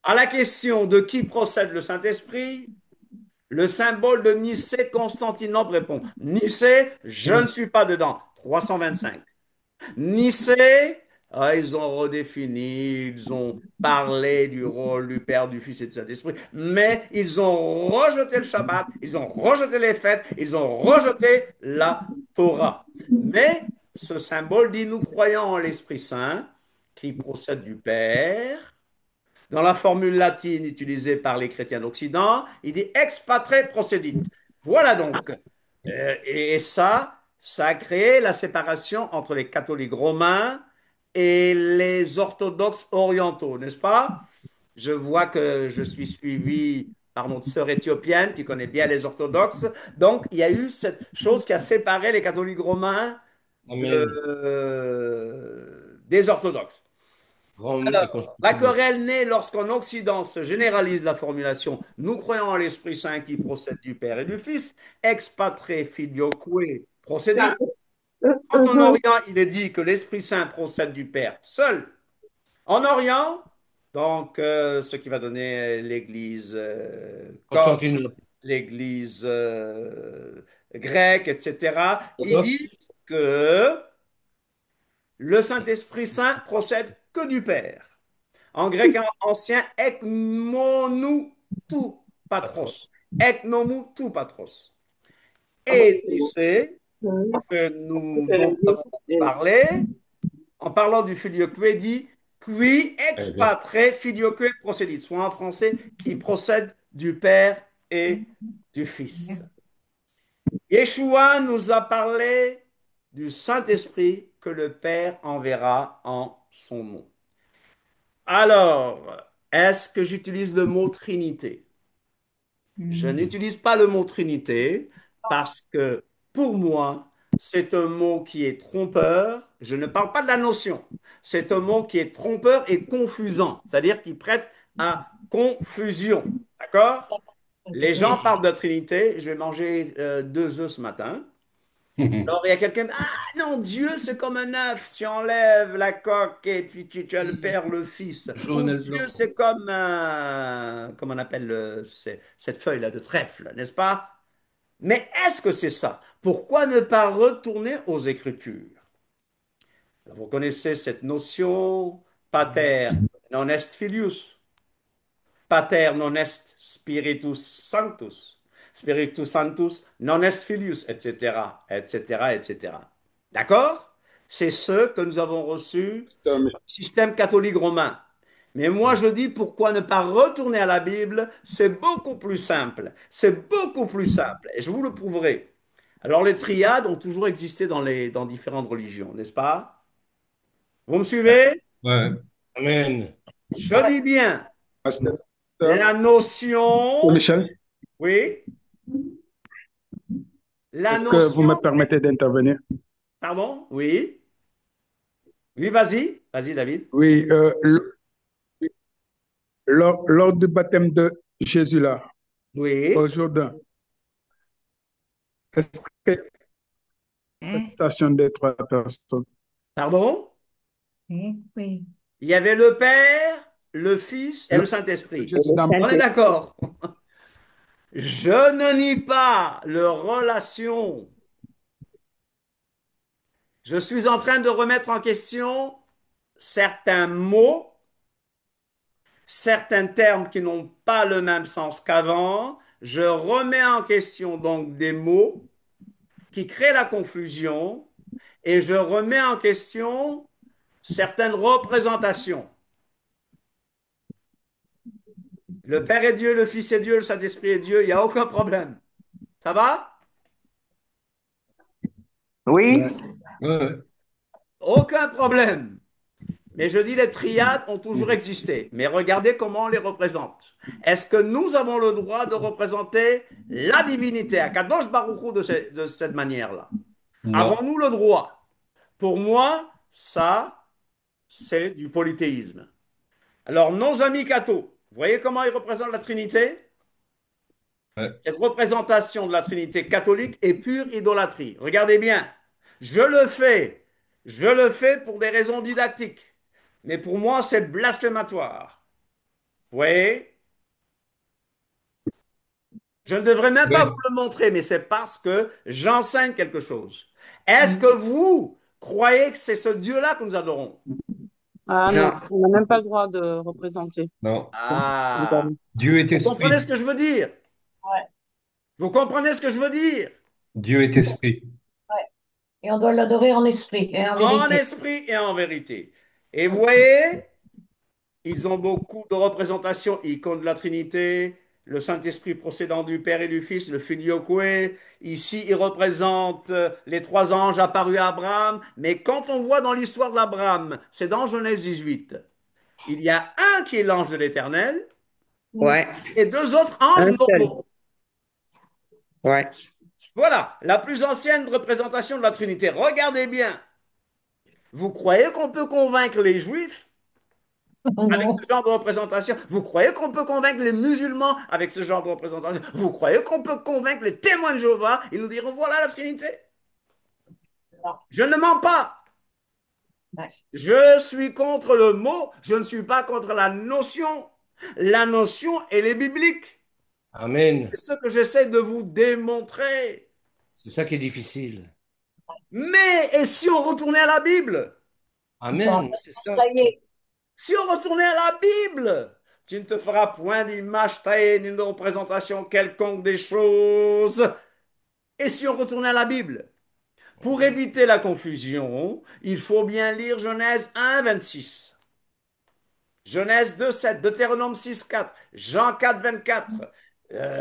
À la question de qui procède le Saint-Esprit, le symbole de Nicée, Constantinople répond, Nicée, je ne suis pas dedans. 325. Nicée, ils ont redéfini, ils ont parlé du rôle du Père, du Fils et du Saint-Esprit, mais ils ont rejeté le Shabbat, ils ont rejeté les fêtes, ils ont rejeté la Torah. Mais ce symbole dit, nous croyons en l'Esprit Saint qui procède du Père. Dans la formule latine utilisée par les chrétiens d'Occident, il dit ex patre procedit. Voilà donc. Et ça a créé la séparation entre les catholiques romains et les orthodoxes orientaux, n'est-ce pas? Je vois que je suis suivi par notre sœur éthiopienne qui connaît bien les orthodoxes. Donc, il y a eu cette chose qui a séparé les catholiques romains
Amen.
des orthodoxes.
Rome et
Alors, la
Constantinople.
querelle naît lorsqu'en Occident se généralise la formulation nous croyons en l'Esprit Saint qui procède du Père et du Fils, ex patre filioque procedit. Quand en Orient, il est dit que l'Esprit Saint procède du Père seul. En Orient, donc ce qui va donner l'Église copte,
Constantinople.
l'Église grecque, etc., il dit
Orthodoxe.
que le Saint-Esprit Saint procède que du Père. En grec ancien, ekmonou tou
Patron.
patros. Eknomou tou patros. Et Nicée, dont nous avons beaucoup parlé, en parlant du filioque, dit qui ex
Amen.
patre filioque procedit, soit en français, qui procède du Père et du Fils. Yeshua nous a parlé du Saint-Esprit que le Père enverra en son nom. Alors, est-ce que j'utilise le mot Trinité? Je n'utilise pas le mot Trinité parce que pour moi, c'est un mot qui est trompeur. Je ne parle pas de la notion. C'est un mot qui est trompeur et confusant, c'est-à-dire qui prête à confusion. D'accord? Les gens
Oui.
parlent de Trinité. Je vais manger 2 œufs ce matin. Alors, il y a quelqu'un, ah non, Dieu, c'est comme un œuf. Tu enlèves la coque et puis tu as le Père, le Fils.
Jaune
Ou
et le
Dieu,
blanc.
c'est comme comment on appelle cette feuille-là de trèfle, n'est-ce pas? Mais est-ce que c'est ça? Pourquoi ne pas retourner aux Écritures? Vous connaissez cette notion, pater non est filius, pater non est spiritus sanctus, spiritus sanctus non est filius, etc., etc., etc. D'accord? C'est ce que nous avons reçu
Pasteur
du système catholique romain. Mais moi, je dis, pourquoi ne pas retourner à la Bible? C'est beaucoup plus simple. C'est beaucoup plus simple. Et je vous le prouverai. Alors, les triades ont toujours existé dans différentes religions, n'est-ce pas? Vous me suivez?
Ouais. Amen.
Je dis bien,
Pasteur
la notion,
Michel,
oui, la
est-ce que vous me
notion,
permettez d'intervenir?
pardon, oui, oui, vas-y, vas-y, David,
Oui, lors du baptême de Jésus là, au
oui,
Jourdain, est-ce que l'acceptation des trois personnes?
pardon,
Oui.
il y avait le Père, le Fils et le
Le
Saint-Esprit.
Et
Jésus
le
dans
On est
Saint-Esprit.
d'accord. Je ne nie pas leur relation. Je suis en train de remettre en question certains mots, certains termes qui n'ont pas le même sens qu'avant. Je remets en question donc des mots qui créent la confusion et je remets en question certaines représentations. Le Père est Dieu, le Fils est Dieu, le Saint-Esprit est Dieu, il n'y a aucun problème. Ça va?
Oui,
Ouais.
Ouais.
Aucun problème. Mais je dis, les triades ont toujours existé. Mais regardez comment on les représente. Est-ce que nous avons le droit de représenter la divinité, Akadosh Baruch Hu, de cette manière-là?
Non.
Avons-nous le droit? Pour moi, ça, c'est du polythéisme. Alors, nos amis cathos, vous voyez comment ils représentent la Trinité?
Ouais.
Cette représentation de la Trinité catholique est pure idolâtrie. Regardez bien, je le fais. Je le fais pour des raisons didactiques. Mais pour moi, c'est blasphématoire. Vous voyez? Je ne devrais même pas vous
Ouais.
le montrer, mais c'est parce que j'enseigne quelque chose. Est-ce que vous croyez que c'est ce Dieu-là que nous adorons?
Ah non,
non,
on n'a même pas le droit de représenter.
Non.
Ah,
Évidemment.
Dieu est
vous comprenez
esprit.
ce que je veux dire?
Ouais.
Vous comprenez ce que je veux dire?
Dieu est esprit.
Ouais. Et on doit l'adorer en esprit et en
En
vérité.
esprit et en vérité. Et vous
Mm.
voyez, ils ont beaucoup de représentations, icônes de la Trinité, le Saint-Esprit procédant du Père et du Fils, le Filioque. Ici, il représente les trois anges apparus à Abraham. Mais quand on voit dans l'histoire d'Abraham, c'est dans Genèse 18, il y a un qui est l'ange de l'Éternel
Mm.
ouais,
et deux autres anges
un seul,
normaux.
ouais.
Voilà, la plus ancienne représentation de la Trinité. Regardez bien. Vous croyez qu'on peut convaincre les Juifs
Oh
avec ce
non.
genre de représentation? Vous croyez qu'on peut convaincre les musulmans avec ce genre de représentation? Vous croyez qu'on peut convaincre les témoins de Jéhovah? Ils nous diront, voilà la Trinité.
Non.
Je ne mens pas.
Ouais.
Je suis contre le mot, je ne suis pas contre la notion. La notion, elle est biblique. C'est
Amen.
ce que j'essaie de vous démontrer.
C'est ça qui est difficile.
Mais, et si on retournait à la Bible?
Bon,
Amen. C'est ça.
ça y est.
Si on retournait à la Bible, tu ne te feras point d'image taillée ni de représentation quelconque des choses. Et si on retournait à la Bible? Pour éviter la confusion, il faut bien lire Genèse 1, 26. Genèse 2, 7, Deutéronome 6, 4, Jean 4, 24,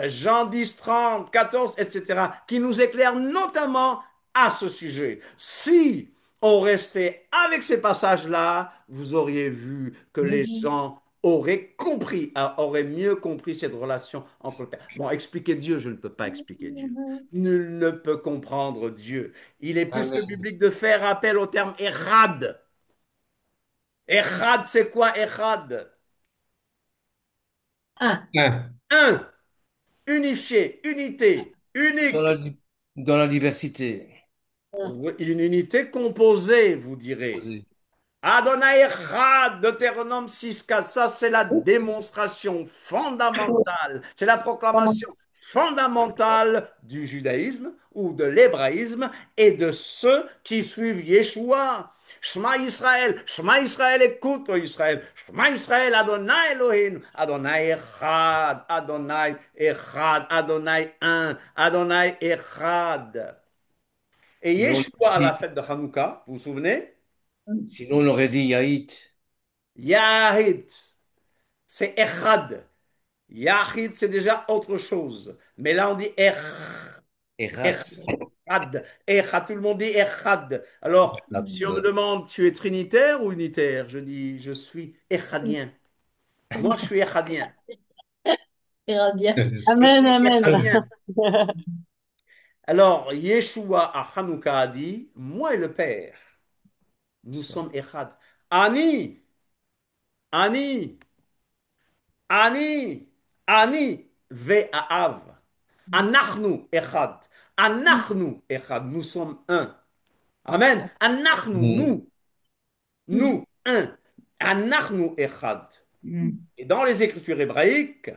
Jean 10, 30, 14, etc., qui nous éclairent notamment à ce sujet. Si on restait avec ces passages-là, vous auriez vu que les
Mhm.
gens aurait compris, aurait mieux compris cette relation entre le Père. Bon, expliquer Dieu, je ne peux pas expliquer Dieu. Nul ne peut comprendre Dieu. Il est plus que
Amen.
biblique de faire appel au terme Echad. Echad, c'est quoi Echad?
Un.
Un.
Un, unifié, unité,
Dans
unique.
la diversité.
Oui, une unité composée, vous direz.
Posé.
Adonai Echad, Deutéronome 6,4, ça c'est la démonstration fondamentale, c'est la proclamation fondamentale du judaïsme ou de l'hébraïsme et de ceux qui suivent Yeshua. Shema Israël, écoute, ô Israël. Shema Israël, Adonai Elohim, Adonai Echad, Adonai Echad, Adonai un, Adonai Echad. Et
Sinon,
Yeshua à la fête de Hanouka, vous vous souvenez?
sinon, on aurait dit Yaït.
Yahid, c'est Echad. Yahid, c'est déjà autre chose. Mais là, on dit
Erat.
Echad. Echad, tout le monde dit Echad. Alors, si on me demande, tu es trinitaire ou unitaire? Je dis, je suis Echadien. Moi, je suis Echadien.
Iradien.
Je
Amen,
suis
amen.
Echadien. Alors, Yeshua à Hanouka a dit, moi et le Père, nous sommes Echad. Ani, Ani, Ani, Ani, Ve'av. Anachnu echad. Anachnu echad. Nous sommes un. Amen. Anachnu, nous, un. Anachnu echad. Et dans les Écritures hébraïques,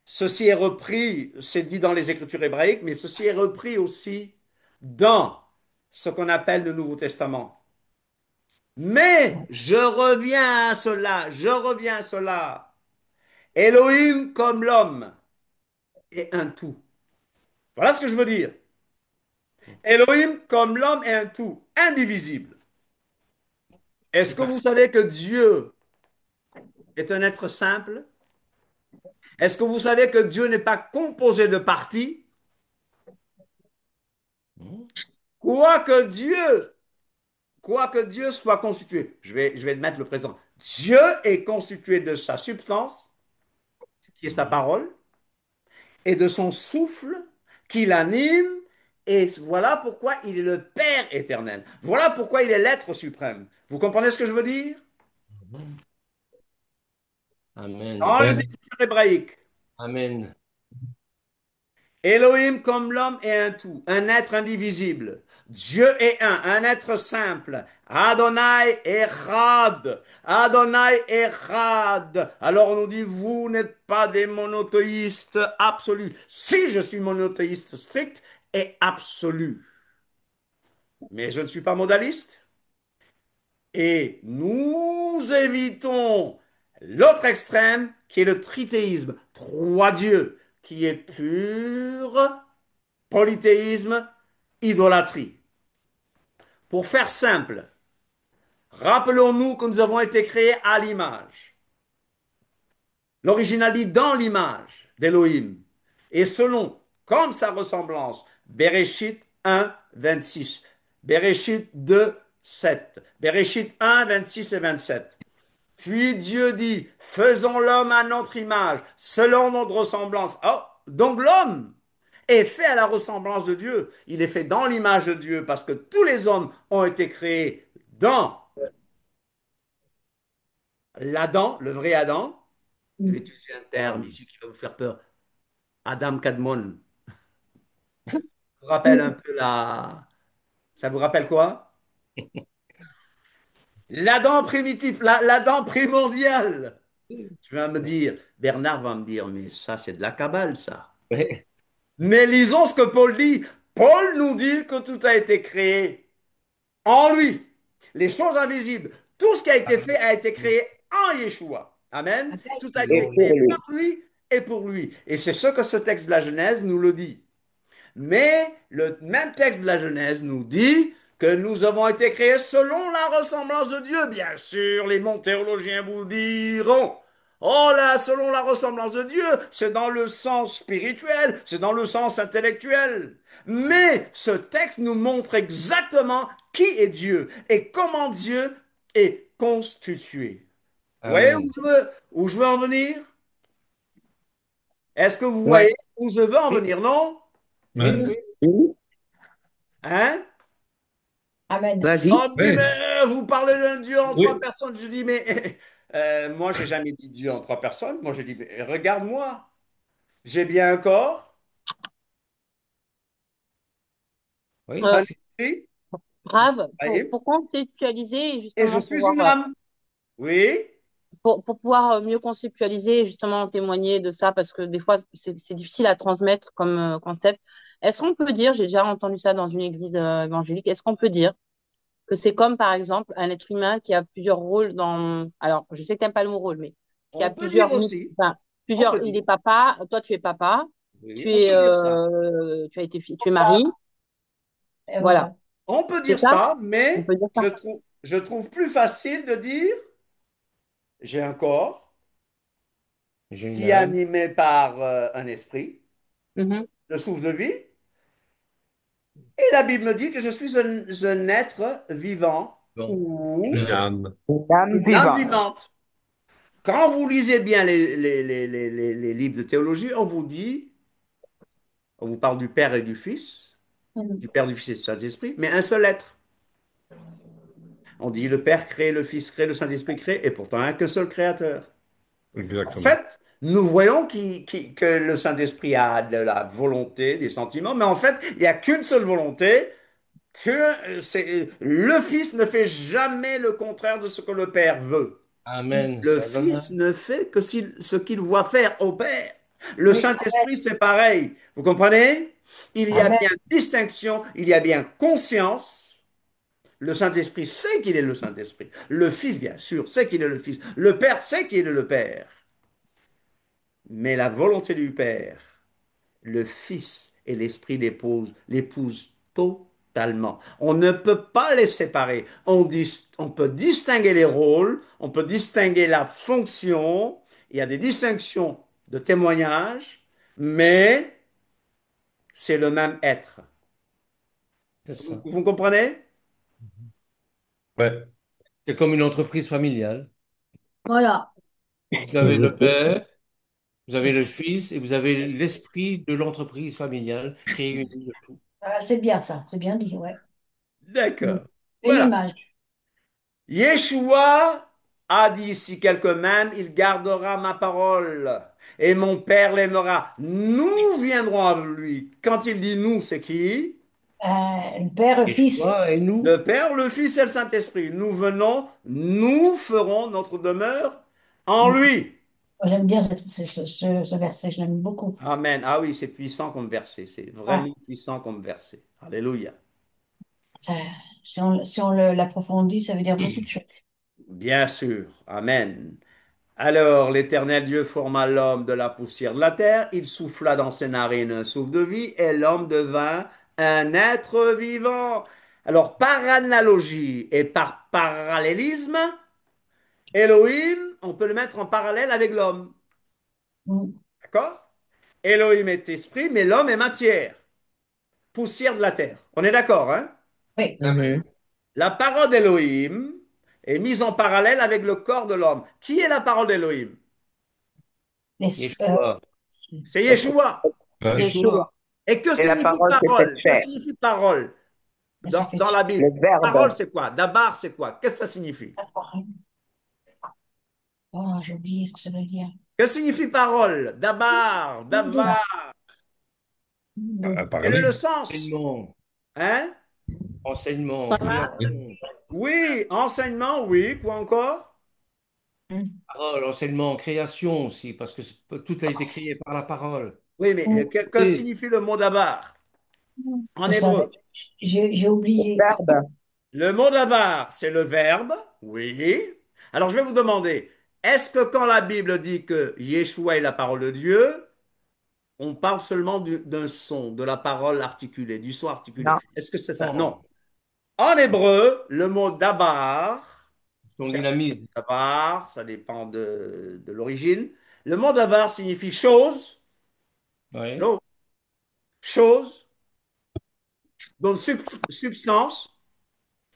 ceci est repris, c'est dit dans les Écritures hébraïques, mais ceci est repris aussi dans ce qu'on appelle le Nouveau Testament. Mais je reviens à cela, je reviens à cela. Elohim comme l'homme est un tout. Voilà ce que je veux dire. Elohim comme l'homme est un tout, indivisible. Est-ce que vous savez que Dieu est un être simple? Est-ce que vous savez que Dieu n'est pas composé de parties? Quoique Dieu, quoique Dieu soit constitué, je vais mettre le présent. Dieu est constitué de sa substance, qui est sa parole, et de son souffle qui l'anime. Et voilà pourquoi il est le Père éternel. Voilà pourquoi il est l'être suprême. Vous comprenez ce que je veux dire?
Amen.
Dans les Écritures hébraïques,
Amen.
Elohim comme l'homme est un tout, un être indivisible. Dieu est un être simple. Adonai Echad. Adonai Echad. Alors on nous dit, vous n'êtes pas des monothéistes absolus. Si je suis monothéiste strict et absolu. Mais je ne suis pas modaliste. Et nous évitons l'autre extrême qui est le trithéisme. Trois dieux, qui est pur polythéisme, idolâtrie. Pour faire simple, rappelons-nous que nous avons été créés à l'image. L'original dit dans l'image d'Élohim. Et selon, comme sa ressemblance, Bereshit 1, 26, Bereshit 2, 7, Bereshit 1, 26 et 27. Puis Dieu dit, faisons l'homme à notre image, selon notre ressemblance. Oh, donc l'homme est fait à la ressemblance de Dieu. Il est fait dans l'image de Dieu parce que tous les hommes ont été créés dans l'Adam, le vrai Adam. Je vais utiliser un terme ici qui va vous faire peur. Adam Kadmon. Ça vous rappelle un peu la... Ça vous rappelle quoi? L'Adam primitif, l'Adam primordial. Tu vas me dire, Bernard va me dire, mais ça c'est de la cabale ça.
Ouais.
Mais lisons ce que Paul dit. Paul nous dit que tout a été créé en lui. Les choses invisibles, tout ce qui a été fait a été créé en Yeshua. Amen. Tout a
Et
été
pour
créé
lui.
par lui et pour lui. Et c'est ce que ce texte de la Genèse nous le dit. Mais le même texte de la Genèse nous dit que nous avons été créés selon la ressemblance de Dieu. Bien sûr, les bons théologiens vous diront, oh là, selon la ressemblance de Dieu, c'est dans le sens spirituel, c'est dans le sens intellectuel. Mais ce texte nous montre exactement qui est Dieu et comment Dieu est constitué. Vous voyez
Amen.
où je veux en venir? Est-ce que vous
Ouais.
voyez où je veux en
Oui,
venir? Non?
oui,
Ouais.
oui.
Oui.
Hein?
Amen.
Vas-y.
On me dit, mais
Ouais.
vous parlez d'un Dieu en trois
Oui.
personnes. Je dis, mais moi, j'ai jamais dit Dieu en trois personnes. Moi, j'ai dit, mais regarde-moi. J'ai bien un corps,
Oui,
un
Euh,
esprit,
Grave,
oui.
pour conceptualiser et
et je
justement
suis une âme. Oui,
pour pouvoir mieux conceptualiser et justement témoigner de ça, parce que des fois, c'est difficile à transmettre comme concept. Est-ce qu'on peut dire, j'ai déjà entendu ça dans une église évangélique, est-ce qu'on peut dire que c'est comme, par exemple, un être humain qui a plusieurs rôles dans... Alors, je sais que t'aimes pas le mot rôle, mais qui a
on peut dire aussi.
enfin,
On peut
plusieurs... Il
dire.
est papa, toi, tu es papa,
Oui, on peut dire ça.
tu as été tu es mari,
Et
voilà.
voilà.
On peut
C'est
dire
ça?
ça,
On
mais
peut dire ça.
je trouve plus facile de dire j'ai un corps
J'ai une
qui est
âme.
animé par un esprit,
Mhm.
le souffle de vie, et la Bible me dit que je suis un être vivant
Bon.
ou
Une âme.
Une âme
une âme
vivante.
vivante. Quand vous lisez bien les livres de théologie, on vous dit, on vous parle du Père et du Fils,
Mhm.
du Père, du Fils et du Saint-Esprit, mais un seul être. On dit le Père crée, le Fils crée, le Saint-Esprit crée, et pourtant un que seul créateur. En
Exactement.
fait, nous voyons que le Saint-Esprit a de la volonté, des sentiments, mais en fait, il n'y a qu'une seule volonté, que le Fils ne fait jamais le contraire de ce que le Père veut.
Amen.
Le
Ça va.
Fils ne fait que ce qu'il voit faire au Père. Le
Oui, amen.
Saint-Esprit, c'est pareil. Vous comprenez? Il y a
Amen.
bien distinction, il y a bien conscience. Le Saint-Esprit sait qu'il est le Saint-Esprit. Le Fils, bien sûr, sait qu'il est le Fils. Le Père sait qu'il est le Père. Mais la volonté du Père, le Fils et l'Esprit l'épousent totalement. On ne peut pas les séparer. On peut distinguer les rôles, on peut distinguer la fonction. Il y a des distinctions de témoignage, mais c'est le même être.
C'est ça.
Vous comprenez?
Ouais.
C'est comme une entreprise familiale.
Voilà.
Vous avez le père, vous avez le fils et vous avez l'esprit de l'entreprise familiale réuni le tout.
Ah, c'est bien ça. C'est bien dit, ouais. Mm.
D'accord.
Belle
Voilà.
image.
Yeshua a dit, si quelqu'un m'aime, il gardera ma parole et mon Père l'aimera. Nous viendrons à lui. Quand il dit nous, c'est qui?
Le père, le fils.
Yeshua et nous,
Le Père, le Fils et le Saint-Esprit. Nous venons, nous ferons notre demeure en
Mm.
lui.
Moi, j'aime bien ce verset, je l'aime beaucoup.
Amen. Ah oui, c'est puissant comme verset. C'est
Ouais.
vraiment puissant comme verset. Alléluia.
Ça, si on l'approfondit, ça veut dire beaucoup de choses.
Bien sûr. Amen. Alors l'Éternel Dieu forma l'homme de la poussière de la terre, il souffla dans ses narines un souffle de vie, et l'homme devint un être vivant. Alors par analogie et par parallélisme, Elohim, on peut le mettre en parallèle avec l'homme.
Mm.
D'accord? Elohim est esprit, mais l'homme est matière, poussière de la terre. On est d'accord, hein?
Oui.
Mhm.
La parole d'Elohim est mise en parallèle avec le corps de l'homme. Qui est la parole d'Elohim?
Les,
Yeshua,
C'est Yeshua.
Ouais.
Yeshua.
Yeshua,
Et que
Et la
signifie
parole s'est faite
parole? Que
chair.
signifie parole
c'est fait
dans la
Le
Bible? Parole,
verbe.
c'est quoi? Dabar, c'est quoi? Qu'est-ce que ça signifie?
Oh, j'ai oublié ce que ça veut dire.
Que signifie parole? Dabar, davar. Quel est le
Parler.
sens?
enseignement,
Hein?
enseignement, création,
Oui, enseignement, oui. Quoi encore?
Mm.
parole, enseignement, création aussi, parce que tout a été créé par la parole.
Oui, mais que
Et
signifie le mot dabar en
Je savais.
hébreu?
J'ai
Le
oublié.
verbe.
Le mot davar, c'est le verbe. Oui. Alors, je vais vous demander, est-ce que quand la Bible dit que Yeshua est la parole de Dieu, on parle seulement d'un son, de la parole articulée, du son articulé?
Non.
Est-ce que c'est ça?
non,
Non. En hébreu, le mot dabar,
son
certains disent
dynamisme.
dabar, ça dépend de l'origine. Le mot dabar signifie chose,
Oui.
chose, chose, donc substance,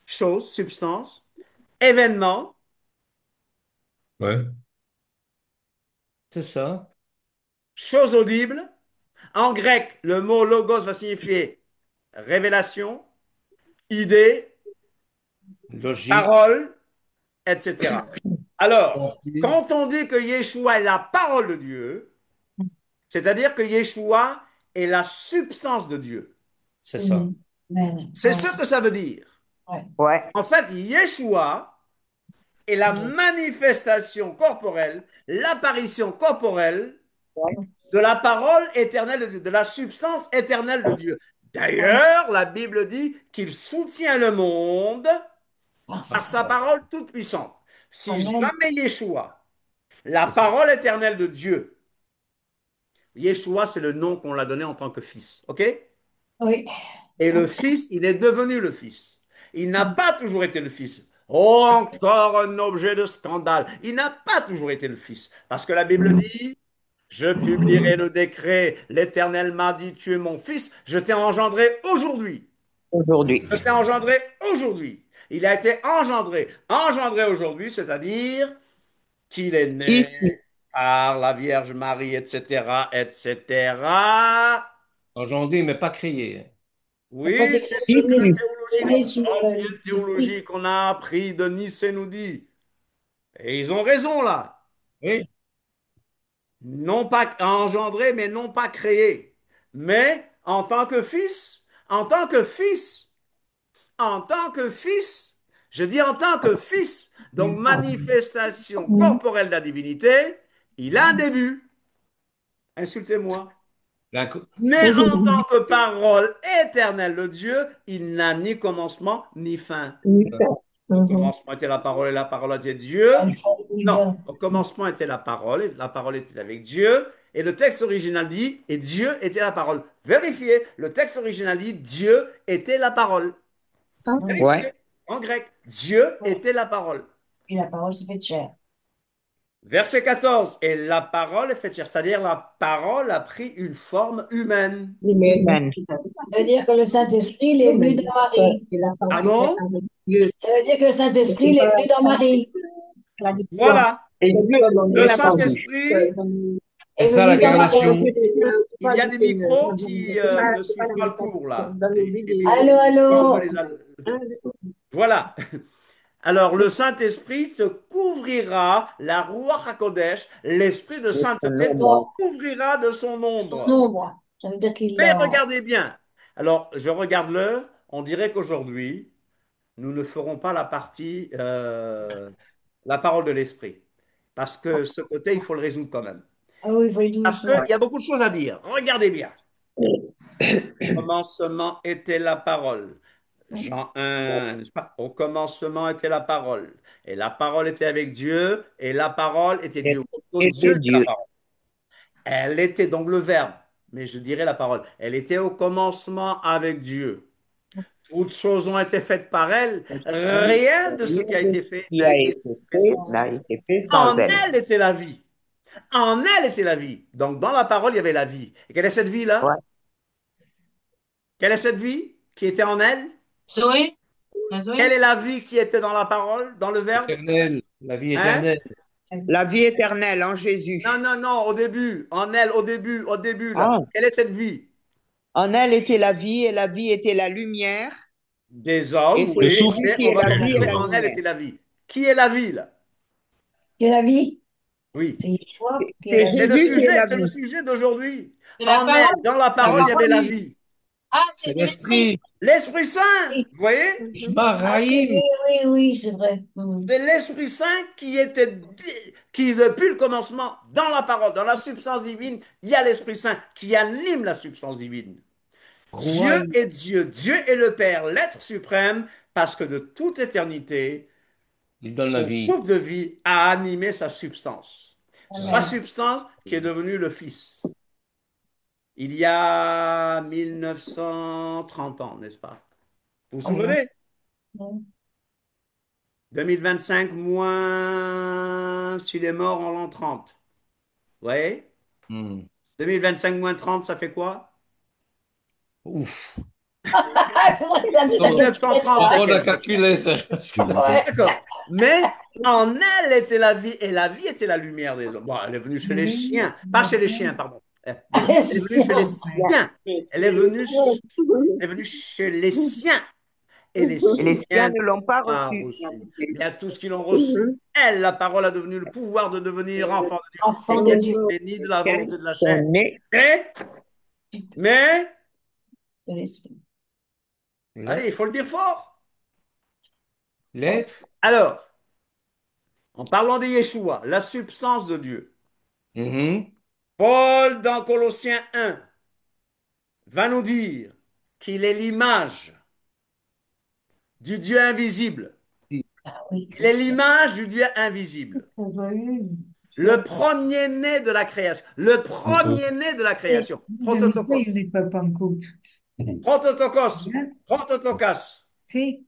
chose, substance, événement,
Ouais.
C'est ça.
Chose audible. En grec, le mot logos va signifier révélation, idée,
Logique.
parole, etc. Alors,
Pensée.
quand on dit que Yeshua est la parole de Dieu, c'est-à-dire que Yeshua est la substance de Dieu.
C'est ça.
Mhm. Amen.
C'est
Ouais,
ce que ça veut dire.
ouais.
Ouais.
En fait, Yeshua est la
Dieu.
manifestation corporelle, l'apparition corporelle
Ouais.
de la parole éternelle de Dieu, de la substance éternelle de Dieu.
Ouais.
D'ailleurs, la Bible dit qu'il soutient le monde
Ah, c'est
par
ça.
sa parole toute puissante. Si
Amen.
jamais Yeshua, la
C'est ça.
parole éternelle de Dieu, Yeshua, c'est le nom qu'on l'a donné en tant que fils, ok?
Oui.
Et le
Ouais.
fils, il est devenu le fils. Il n'a pas toujours été le fils. Oh, encore un objet de scandale. Il n'a pas toujours été le fils. Parce que la Bible dit, je publierai le décret, l'Éternel m'a dit, tu es mon fils, je t'ai engendré aujourd'hui.
Aujourd'hui.
Je t'ai engendré aujourd'hui. Il a été engendré. Engendré aujourd'hui, c'est-à-dire qu'il est né
Ici.
par la Vierge Marie, etc., etc.
Engendré, mais pas créé.
Il n'a pas
Oui,
été
c'est ce que la
Ici.
théologie,
né
la
sous
ancienne
l'esprit.
théologie qu'on a appris de Nice nous dit. Et ils ont raison là.
Oui.
Non pas engendré, mais non pas créé. Mais en tant que fils, en tant que fils, en tant que fils, je dis en tant que fils, donc manifestation corporelle de la divinité, il a un début. Insultez-moi.
La co-
Mais
Vas-y.
en tant que parole éternelle de Dieu, il n'a ni commencement ni fin. Au
Mhm.
commencement était la parole et la parole était Dieu.
Alpha et
Non,
Omega.
au commencement était la parole était avec Dieu. Et le texte original dit, et Dieu était la parole. Vérifiez, le texte original dit, Dieu était la parole.
Oui.
Ouais.
Vérifiez, en grec, Dieu
Ouais.
était la parole.
Et la parole s'est faite chair.
Verset 14, et la parole est faite chair, c'est-à-dire la parole a pris une forme humaine.
Amen.
Ça veut dire que le Saint-Esprit, il est venu dans Marie.
Pardon?
Ça veut dire que le Saint-Esprit, il est venu dans Marie.
Voilà,
Et Dieu
le
l'a parlé.
Saint-Esprit,
C'est
Est
ça
venu dans Marie.
l'incarnation.
il y a des micros qui ne suivent pas le cours là. Les micros,
Allô,
on va
allô.
les voilà. Alors, le Saint-Esprit te couvrira, la Ruach HaKodesh, l'Esprit de sainteté te
Bon,
couvrira de son
son
ombre.
ombre. Ça veut dire qu'il
Mais
l'a.
regardez bien. Alors, je regarde l'heure, on dirait qu'aujourd'hui, nous ne ferons pas la partie, la parole de l'Esprit. Parce que ce côté, il faut le résoudre quand même.
Ah oui, il faut être
Parce
douce.
qu'il y a beaucoup de choses à dire. Regardez bien. Au commencement était la parole. Jean 1, n'est-ce pas? Au commencement était la parole. Et la parole était avec Dieu, et la parole était Dieu. Plutôt, Dieu
Était
était la
Dieu.
parole. Elle était donc le verbe, mais je dirais la parole. Elle était au commencement avec Dieu. Toutes choses ont été faites par elle. Rien de ce
Rien
qui a
de
été
ce
fait
qui
n'a
a
été
été
fait sans
fait
elle.
n'a été fait sans
En
elle.
elle était la vie. En elle était la vie. Donc dans la parole, il y avait la vie. Et quelle est cette
Ouais.
vie-là? Quelle est cette vie qui était en elle?
Zoé? La
Quelle
Zoé?
est la vie qui était dans la parole, dans le verbe?
Éternelle. La vie
Hein?
éternelle.
La vie éternelle en
Non,
Jésus.
non, non, au début, en elle, au début, là.
Ah.
Quelle est cette vie?
En elle était la vie et la vie était la lumière.
Des
Et
hommes,
c'est
Le
oui,
souffle.
Jésus
mais
qui
on
est
va
la vie et
commencer
la
en elle
lumière.
était la vie. Qui est la vie, là?
Qui est la vie?
Oui.
C'est Yeshua qui est
C'est
la
C'est
vie.
le
Jésus qui est
sujet,
la
c'est le
vie.
sujet d'aujourd'hui.
C'est la
En elle,
parole?
dans la
La
parole, il y avait la
parole?
L'esprit.
vie.
Ah,
C'est
c'est l'esprit.
l'esprit.
L'Esprit Saint,
Oui,
vous voyez?
ah, oui,
Shmaraïm.
oui, oui, oui, c'est vrai. Mhm.
C'est l'Esprit Saint qui était, qui depuis le commencement, dans la parole, dans la substance divine, il y a l'Esprit Saint qui anime la substance divine. Dieu
Roi.
est Dieu, Dieu est le Père, l'être suprême, parce que de toute éternité,
Il donne la
son
vie.
souffle de vie a animé sa substance. Sa
Amen.
substance qui est devenue le Fils. Il y a 1930 ans, n'est-ce pas? Vous vous
Oui, hein.
souvenez?
Mhm.
2025 moins s'il est mort en l'an 30. Vous voyez?
Hmm.
2025 moins 30, ça fait quoi?
Ouf.
Ah, il faudrait qu'il a dit la
Oh,
1930
calculette.
on
et
a
quelques.
calculé ça.
Ouais.
D'accord. Mais En elle était la vie, et la vie était la lumière des hommes. Bon, elle est venue chez les
Oui,
chiens, pas chez les chiens, pardon. Elle est venue chez les
Tiens, ouais.
siens. Elle est venue, elle est venue chez les siens. Et les
Et les
siens
siens
ne
ne l'ont pas
l'ont pas
reçu.
reçu. Mais à tous qui l'ont reçu, elle, la parole, a devenu le pouvoir de devenir enfant de Dieu.
Enfant
Et
de
qu'elle
Dieu.
soit bénie de la volonté de la chair.
Sont nés.
Mais, mais,
De l'esprit.
allez, il
L'être,
faut le dire fort.
l'être.
Alors, en parlant de Yeshua, la substance de Dieu,
Mhm.
Paul, dans Colossiens 1, va nous dire qu'il est l'image du Dieu invisible.
Ah oui,
Il est l'image du Dieu invisible.
oui.
Le premier-né de la création. Le premier-né de la création. Prototokos.
Sì, Papancut.
Prototokos. Prototokos.
Sì,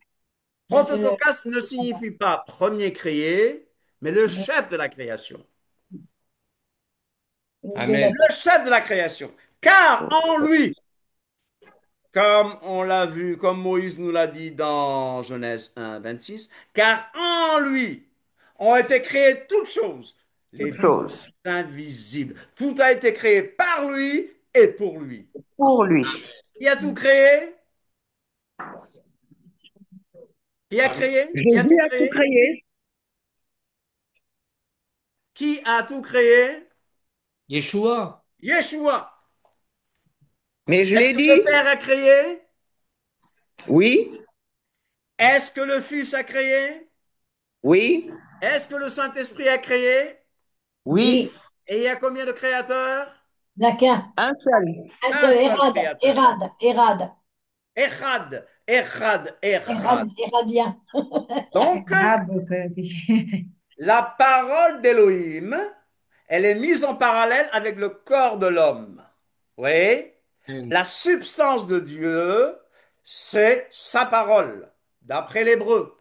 Mais c'est le,
Prototokos ne signifie pas premier créé, mais le chef de la création.
de la
Amen.
Le chef de la création. Car en lui, comme on l'a vu, comme Moïse nous l'a dit dans Genèse 1, 26, car en lui ont été créées toutes choses, les
Toute
visibles,
chose
les invisibles. Tout a été créé par lui et pour lui.
pour lui.
Qui a tout créé? Qui a créé? Qui a tout
Jésus a tout
créé?
créé.
Qui a tout créé?
Yeshua.
Yeshua.
Mais je
Est-ce
l'ai
que le
dit,
Père a créé?
oui,
Est-ce que le Fils a créé?
oui,
Est-ce que le Saint-Esprit a créé?
oui,
oui,
Et il y a combien de créateurs?
n'a qu'un.
un seul.
Un
Un
seul,
seul
Érad,
créateur.
Érad, Érad,
Echad, Echad,
Érad,
Echad.
Éradien.
Donc,
Rabotati.
la parole d'Élohim, elle est mise en parallèle avec le corps de l'homme. Oui?
Amen.
La substance de Dieu, c'est sa parole, d'après l'hébreu.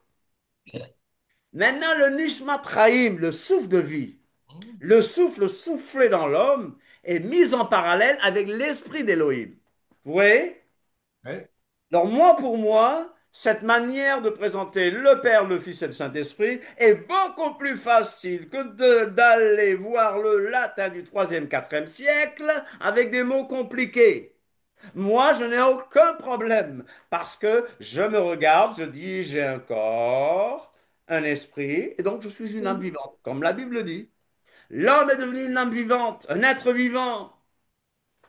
Maintenant, le Nishmat Chaim, le souffle de vie, le souffle soufflé dans l'homme, est mis en parallèle avec l'esprit d'Élohim. Vous voyez?
Ouais.
Alors moi, pour moi, cette manière de présenter le Père, le Fils et le Saint-Esprit est beaucoup plus facile que d'aller voir le latin du 3e, 4e siècle avec des mots compliqués. Moi, je n'ai aucun problème parce que je me regarde, je dis, j'ai un corps, un esprit, et donc je suis une âme vivante, comme la Bible dit. L'homme est devenu une âme vivante, un être vivant.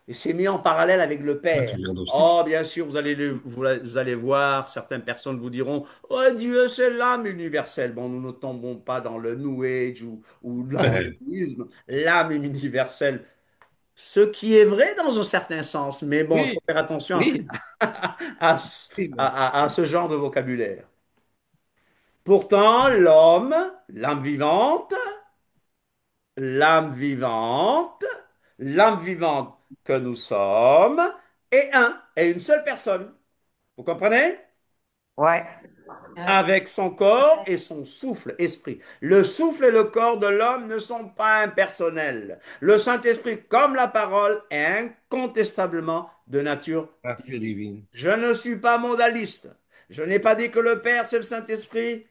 Et c'est mis en parallèle avec le
Ah, tu
Père.
viens aussi.
Oh, bien sûr, vous allez voir, certaines personnes vous diront, oh, Dieu, c'est l'âme universelle. Bon, nous ne tombons pas dans le New Age ou dans
Ouais.
l'hindouisme. L'âme universelle, ce qui est vrai dans un certain sens, mais bon, il
Oui,
faut faire attention
oui,
à,
oui, mais
à ce genre de vocabulaire. Pourtant, l'homme, l'âme vivante, l'âme vivante, l'âme vivante que nous sommes, est un, est une seule personne. Vous comprenez?
Ouais.
Avec son corps et son souffle, esprit. Le souffle et le corps de l'homme ne sont pas impersonnels. Le Saint-Esprit, comme la parole, est incontestablement de nature
nature
divine.
divine.
Je ne suis pas modaliste. Je n'ai pas dit que le Père, c'est le Saint-Esprit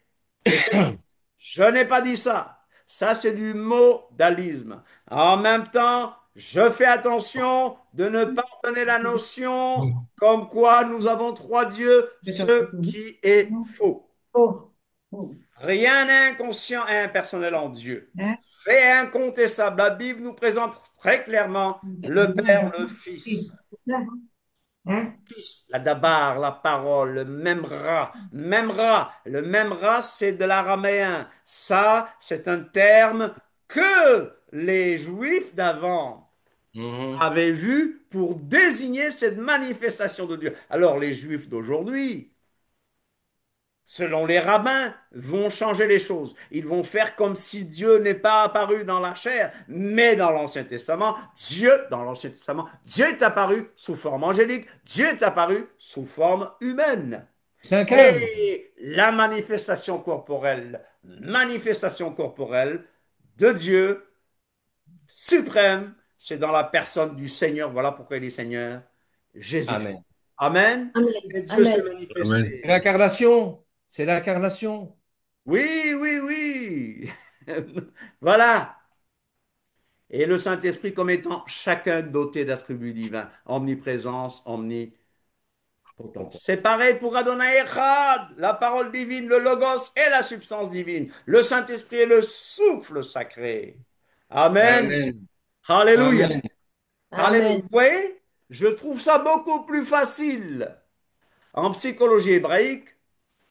et c'est le Fils. Je n'ai pas dit ça. Ça, c'est du modalisme. En même temps, je fais attention de ne pas donner la notion comme quoi nous avons trois dieux, ce qui est faux.
Oh, oh,
Rien n'est inconscient et impersonnel en Dieu.
Eh?
Fait incontestable, la Bible nous présente très clairement le Père, le Fils.
Eh?
Fils, la dabar, la parole, le memra. Memra, le memra, c'est de l'araméen. Ça, c'est un terme que les Juifs d'avant
Mhm.
avaient vu pour désigner cette manifestation de Dieu. Alors, les Juifs d'aujourd'hui, selon les rabbins, vont changer les choses. Ils vont faire comme si Dieu n'est pas apparu dans la chair, mais dans l'Ancien Testament, dans l'Ancien Testament, Dieu est apparu sous forme angélique, Dieu est apparu sous forme humaine.
Cinq âmes.
Et la manifestation corporelle de Dieu suprême, c'est dans la personne du Seigneur. Voilà pourquoi il est Seigneur, Jésus-Christ.
Amen.
Amen.
Amen,
Et Dieu s'est
Amen.
Amen.
manifesté.
L'incarnation, c'est l'incarnation.
Oui, oui, oui. Voilà. Et le Saint-Esprit comme étant chacun doté d'attributs divins, omniprésence, omnipotence. C'est pareil pour Adonai Echad, la parole divine, le Logos et la substance divine. Le Saint-Esprit est le souffle sacré. Amen.
Amen.
Alléluia.
Amen.
Alléluia.
Amen.
Vous voyez, je trouve ça beaucoup plus facile. En psychologie hébraïque,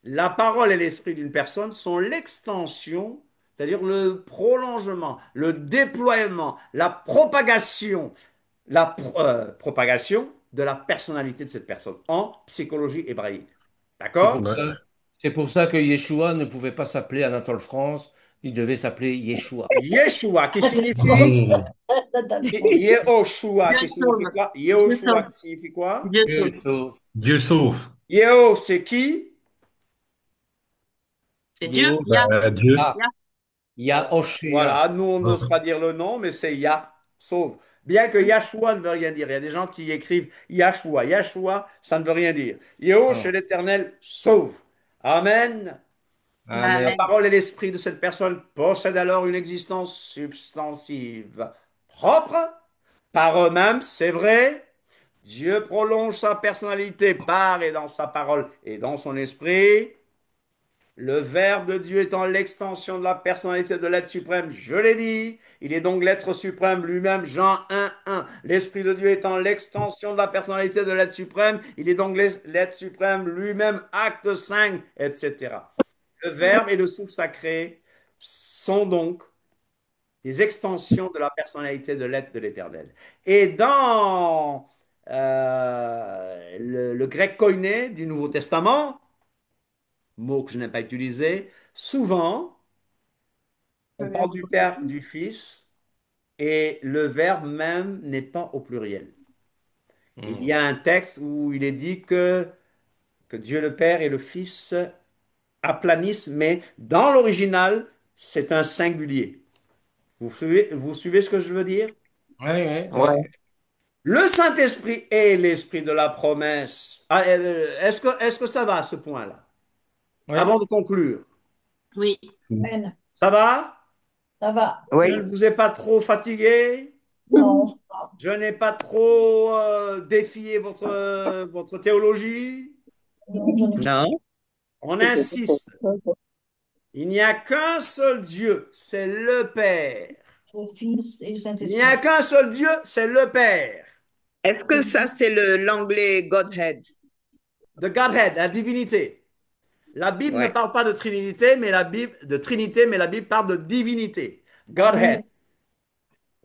la parole et l'esprit d'une personne sont l'extension, c'est-à-dire le prolongement, le déploiement, la propagation, propagation de la personnalité de cette personne en psychologie hébraïque.
C'est
D'accord?
pour
Ouais.
ça, c'est pour ça que Yeshua ne pouvait pas s'appeler Anatole France, il devait s'appeler Yeshua.
Yeshua, qui signifie
Mhm.
Nathan France.
Yehoshua,
Dieu
qui signifie
sauve.
quoi?
Dieu
Yehoshua,
sauve.
qui signifie quoi?
Dieu
Dieu
sauve.
sauve.
Dieu sauve.
Yeho, c'est qui?
C'est Dieu.
Yeo,
Yah.
Dieu.
ah,
Yah.
Yahoshua.
Voilà, nous, on
Ouais.
n'ose pas dire le nom, mais c'est Yah, sauve. Bien que Yahshua ne veut rien dire. Il y a des gens qui écrivent Yahshua. Yahshua, ça ne veut rien dire. Yeho,
Ah,
chez l'Éternel, sauve. Amen. La
Amen.
Amen.
parole et l'esprit de cette personne possèdent alors une existence substantive propre par eux-mêmes, c'est vrai. Dieu prolonge sa personnalité par et dans sa parole et dans son esprit. Le Verbe de Dieu étant l'extension de la personnalité de l'être suprême, je l'ai dit, il est donc l'être suprême lui-même, Jean 1, 1. L'Esprit de Dieu étant l'extension de la personnalité de l'être suprême, il est donc l'être suprême lui-même, acte 5, etc. Le Verbe et le souffle sacré sont donc des extensions de la personnalité de l'être de l'Éternel. Et dans le grec koiné du Nouveau Testament, mot que je n'ai pas utilisé, souvent, on parle du Père, du Fils, et le verbe même n'est pas au pluriel. Il y
Hmm.
a un texte où il est dit que Dieu le Père et le Fils aplanissent, mais dans l'original, c'est un singulier. Vous suivez ce que je veux dire?
Oui, oui,
Ouais.
oui.
Le Saint-Esprit est l'Esprit de la promesse. Ah, est-ce que ça va à ce point-là?
Oui.
Avant de conclure,
Oui.
Amen.
ça va?
Ça va.
Je ne
Oui.
vous ai pas trop fatigué?
Non.
Je n'ai pas trop défié votre théologie.
Non, j'en ai
Non.
On insiste. Il n'y a qu'un seul Dieu, c'est le Père.
le Fils et le
Il n'y a
Saint-Esprit.
qu'un seul Dieu, c'est le Père.
Est-ce que ça, c'est l'anglais Godhead?
The Godhead, la divinité. La Bible ne
Ouais.
parle pas de Trinité, mais la Bible parle de divinité. Godhead.
Ouais.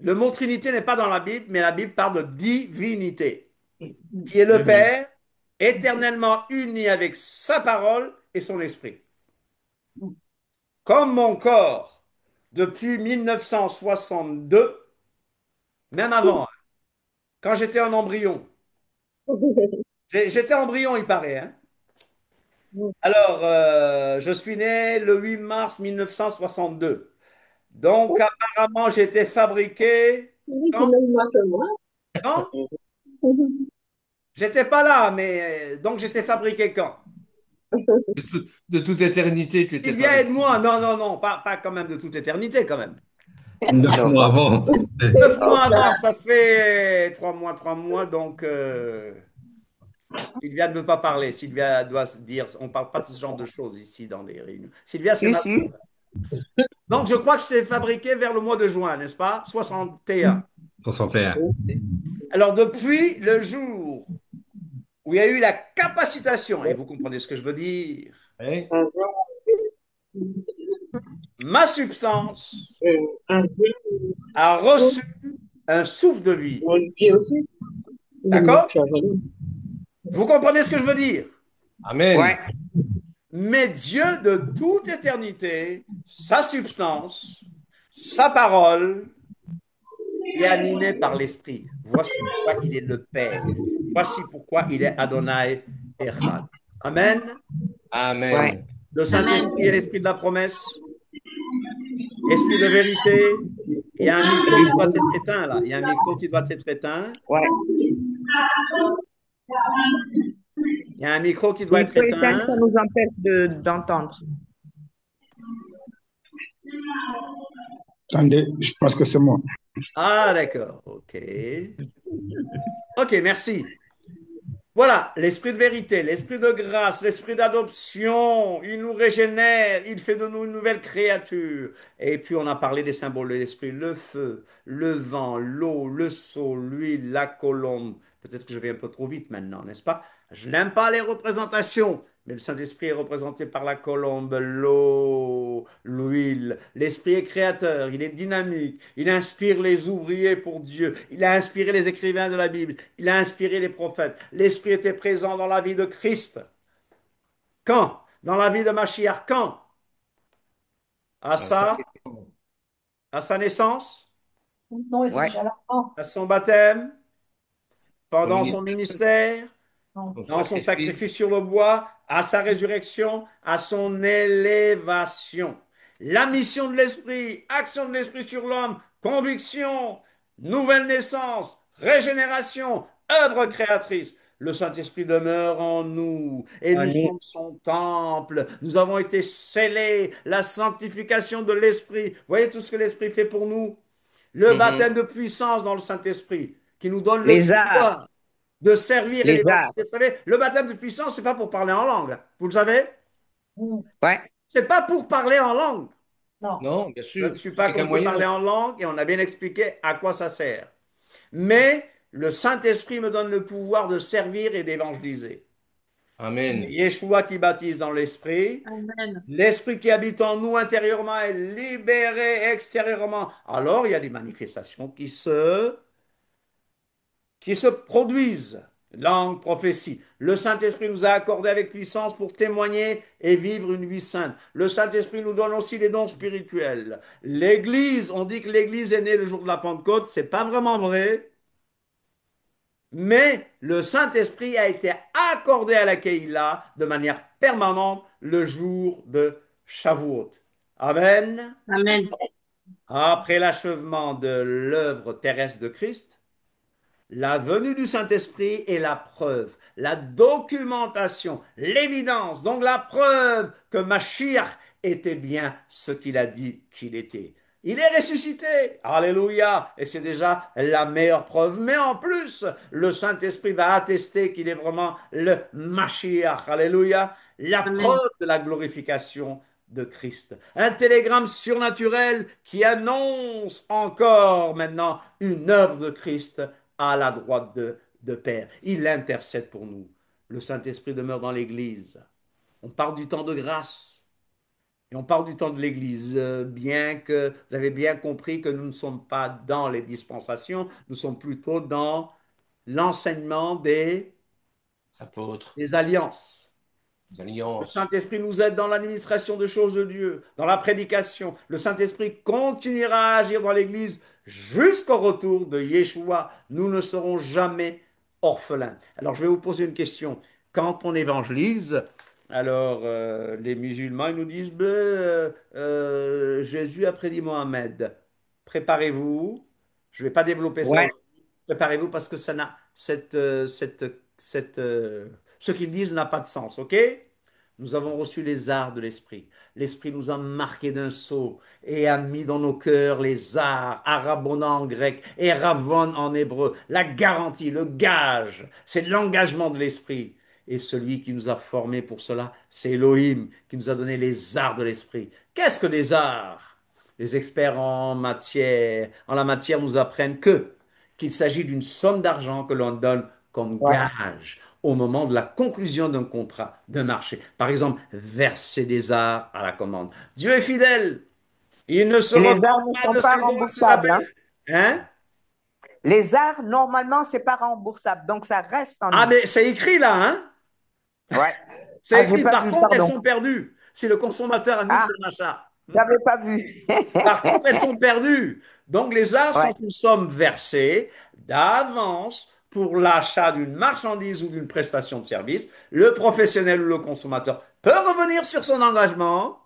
Le mot Trinité n'est pas dans la Bible, mais la Bible parle de divinité, qui est le
Mhm.
Père, éternellement uni avec sa parole et son esprit. Comme mon corps, depuis 1962, même avant, quand j'étais un embryon. J'étais embryon, il paraît, hein. Alors, je suis né le 8 mars 1962. Donc, apparemment, j'ai été fabriqué quand? Quand? J'étais pas là, mais donc j'étais fabriqué quand?
De toute éternité, tu étais
Sylvia,
fabriqué.
aide-moi. Non, non, non, pas quand même de toute éternité, quand même.
9 mois avant.
9 mois avant, ça fait 3 mois, donc Sylvia ne veut pas parler. Sylvia doit se dire, on ne parle pas de ce genre de choses ici dans les réunions. Sylvia, c'est
Si,
ma...
si.
Donc, je crois que c'est fabriqué vers le mois de juin, n'est-ce pas? 61.
61.
Alors, depuis le jour où il y a eu la capacitation, et vous comprenez ce que je veux dire,
Oui.
ma substance a reçu un souffle de vie. D'accord? Vous comprenez ce que je veux dire?
Amen.
Ouais.
Mais Dieu de toute éternité, sa substance, sa parole, est animé par l'Esprit. Voici pourquoi il est le Père. Voici pourquoi il est Adonai Echad. Amen.
Ouais.
Amen.
Le
Amen.
Saint-Esprit est l'Esprit de la promesse, Esprit de vérité. Il y a un micro qui doit être éteint là. Il y a un micro qui doit être éteint.
Ouais.
Il y a un micro qui doit être
Micro éteint, ça
éteint.
nous empêche d'entendre.
Attendez, je pense que c'est moi.
Ah, d'accord. OK. OK, merci. Voilà, l'esprit de vérité, l'esprit de grâce, l'esprit d'adoption, il nous régénère, il fait de nous une nouvelle créature. Et puis on a parlé des symboles de l'esprit, le feu, le vent, l'eau, le sceau, l'huile, la colombe. Peut-être que je vais un peu trop vite maintenant, n'est-ce pas? Je n'aime pas les représentations, mais le Saint-Esprit est représenté par la colombe, l'eau, l'huile. L'Esprit est créateur, il est dynamique, il inspire les ouvriers pour Dieu, il a inspiré les écrivains de la Bible, il a inspiré les prophètes. L'Esprit était présent dans la vie de Christ. Quand? Dans la vie de Machiach. Quand? À
Ah, ça,
sa, à sa naissance,
Non, il était
Ouais.
déjà là. Oh,
à son baptême,
son
pendant son
ministère,
ministère,
non.
son
dans son sacrifice
sacrifice.
sur le bois, à sa résurrection, à son élévation. La mission de l'Esprit, action de l'Esprit sur l'homme, conviction, nouvelle naissance, régénération, œuvre créatrice. Le Saint-Esprit demeure en nous et nous
On est
sommes son temple. Nous avons été scellés, la sanctification de l'Esprit. Voyez tout ce que l'Esprit fait pour nous. Le
Mhm.
baptême de puissance dans le Saint-Esprit qui nous donne le
les arts,
pouvoir de servir et
les arts.
d'évangéliser. Vous savez, le baptême de puissance, c'est pas pour parler en langue. Vous le savez?
Mm.
Ouais.
C'est pas pour parler en langue.
Non.
Non, bien
Je ne
sûr,
suis pas
c'était qu'un
contre
moyen
parler
aussi.
en langue et on a bien expliqué à quoi ça sert. Mais le Saint-Esprit me donne le pouvoir de servir et d'évangéliser.
Amen.
Yeshua qui baptise dans l'Esprit,
Amen.
l'Esprit qui habite en nous intérieurement est libéré extérieurement. Alors il y a des manifestations qui se produisent. Langue, prophétie. Le Saint-Esprit nous a accordé avec puissance pour témoigner et vivre une vie sainte. Le Saint-Esprit nous donne aussi des dons spirituels. L'Église, on dit que l'Église est née le jour de la Pentecôte, c'est pas vraiment vrai, mais le Saint-Esprit a été accordé à la Keïla de manière permanente le jour de Shavuot. Amen.
Amen.
Après l'achèvement de l'œuvre terrestre de Christ, la venue du Saint-Esprit est la preuve, la documentation, l'évidence, donc la preuve que Mashiach était bien ce qu'il a dit qu'il était. Il est ressuscité. Alléluia. Et c'est déjà la meilleure preuve. Mais en plus, le Saint-Esprit va attester qu'il est vraiment le Mashiach. Alléluia. La
Amen.
preuve de la glorification de Christ. Un télégramme surnaturel qui annonce encore maintenant une œuvre de Christ à la droite de Père. Il intercède pour nous. Le Saint-Esprit demeure dans l'Église. On parle du temps de grâce et on parle du temps de l'Église, bien que vous avez bien compris que nous ne sommes pas dans les dispensations, nous sommes plutôt dans l'enseignement
Apôtres,
des alliances.
les
Le
alliances.
Saint-Esprit nous aide dans l'administration des choses de Dieu, dans la prédication. Le Saint-Esprit continuera à agir dans l'Église jusqu'au retour de Yeshua. Nous ne serons jamais orphelins. Alors, je vais vous poser une question. Quand on évangélise, alors les musulmans ils nous disent, ben, Jésus a prédit Mohamed. Préparez-vous. Je ne vais pas développer ça
Ouais.
aujourd'hui. Préparez-vous parce que ça n'a, ce qu'ils disent n'a pas de sens, ok? Nous avons reçu les arts de l'esprit. L'esprit nous a marqués d'un sceau et a mis dans nos cœurs les arts, arabona en grec et ravon en hébreu. La garantie, le gage, c'est l'engagement de l'esprit. Et celui qui nous a formés pour cela, c'est Elohim qui nous a donné les arts de l'esprit. Qu'est-ce que les arts? Les experts en la matière nous apprennent qu'il s'agit d'une somme d'argent que l'on donne comme
Ouais.
gage au moment de la conclusion d'un contrat, d'un marché. Par exemple, verser des arts à la commande. Dieu est fidèle. Il ne se
Et les
repent
arts ne
pas
sont
de
pas
ses dons et de ses
remboursables, hein.
appels. Hein?
Les arts, normalement, c'est pas remboursable. Donc, ça reste en
Ah,
nous.
mais c'est écrit là, hein?
Ouais.
C'est
Ah, j'ai
écrit.
pas
Par
vu,
contre, elles
pardon.
sont perdues si le consommateur annule
Ah,
son achat.
j'avais pas vu.
Par contre, elles sont perdues. Donc, les arts
Ouais,
sont une somme versée d'avance pour l'achat d'une marchandise ou d'une prestation de service. Le professionnel ou le consommateur peut revenir sur son engagement.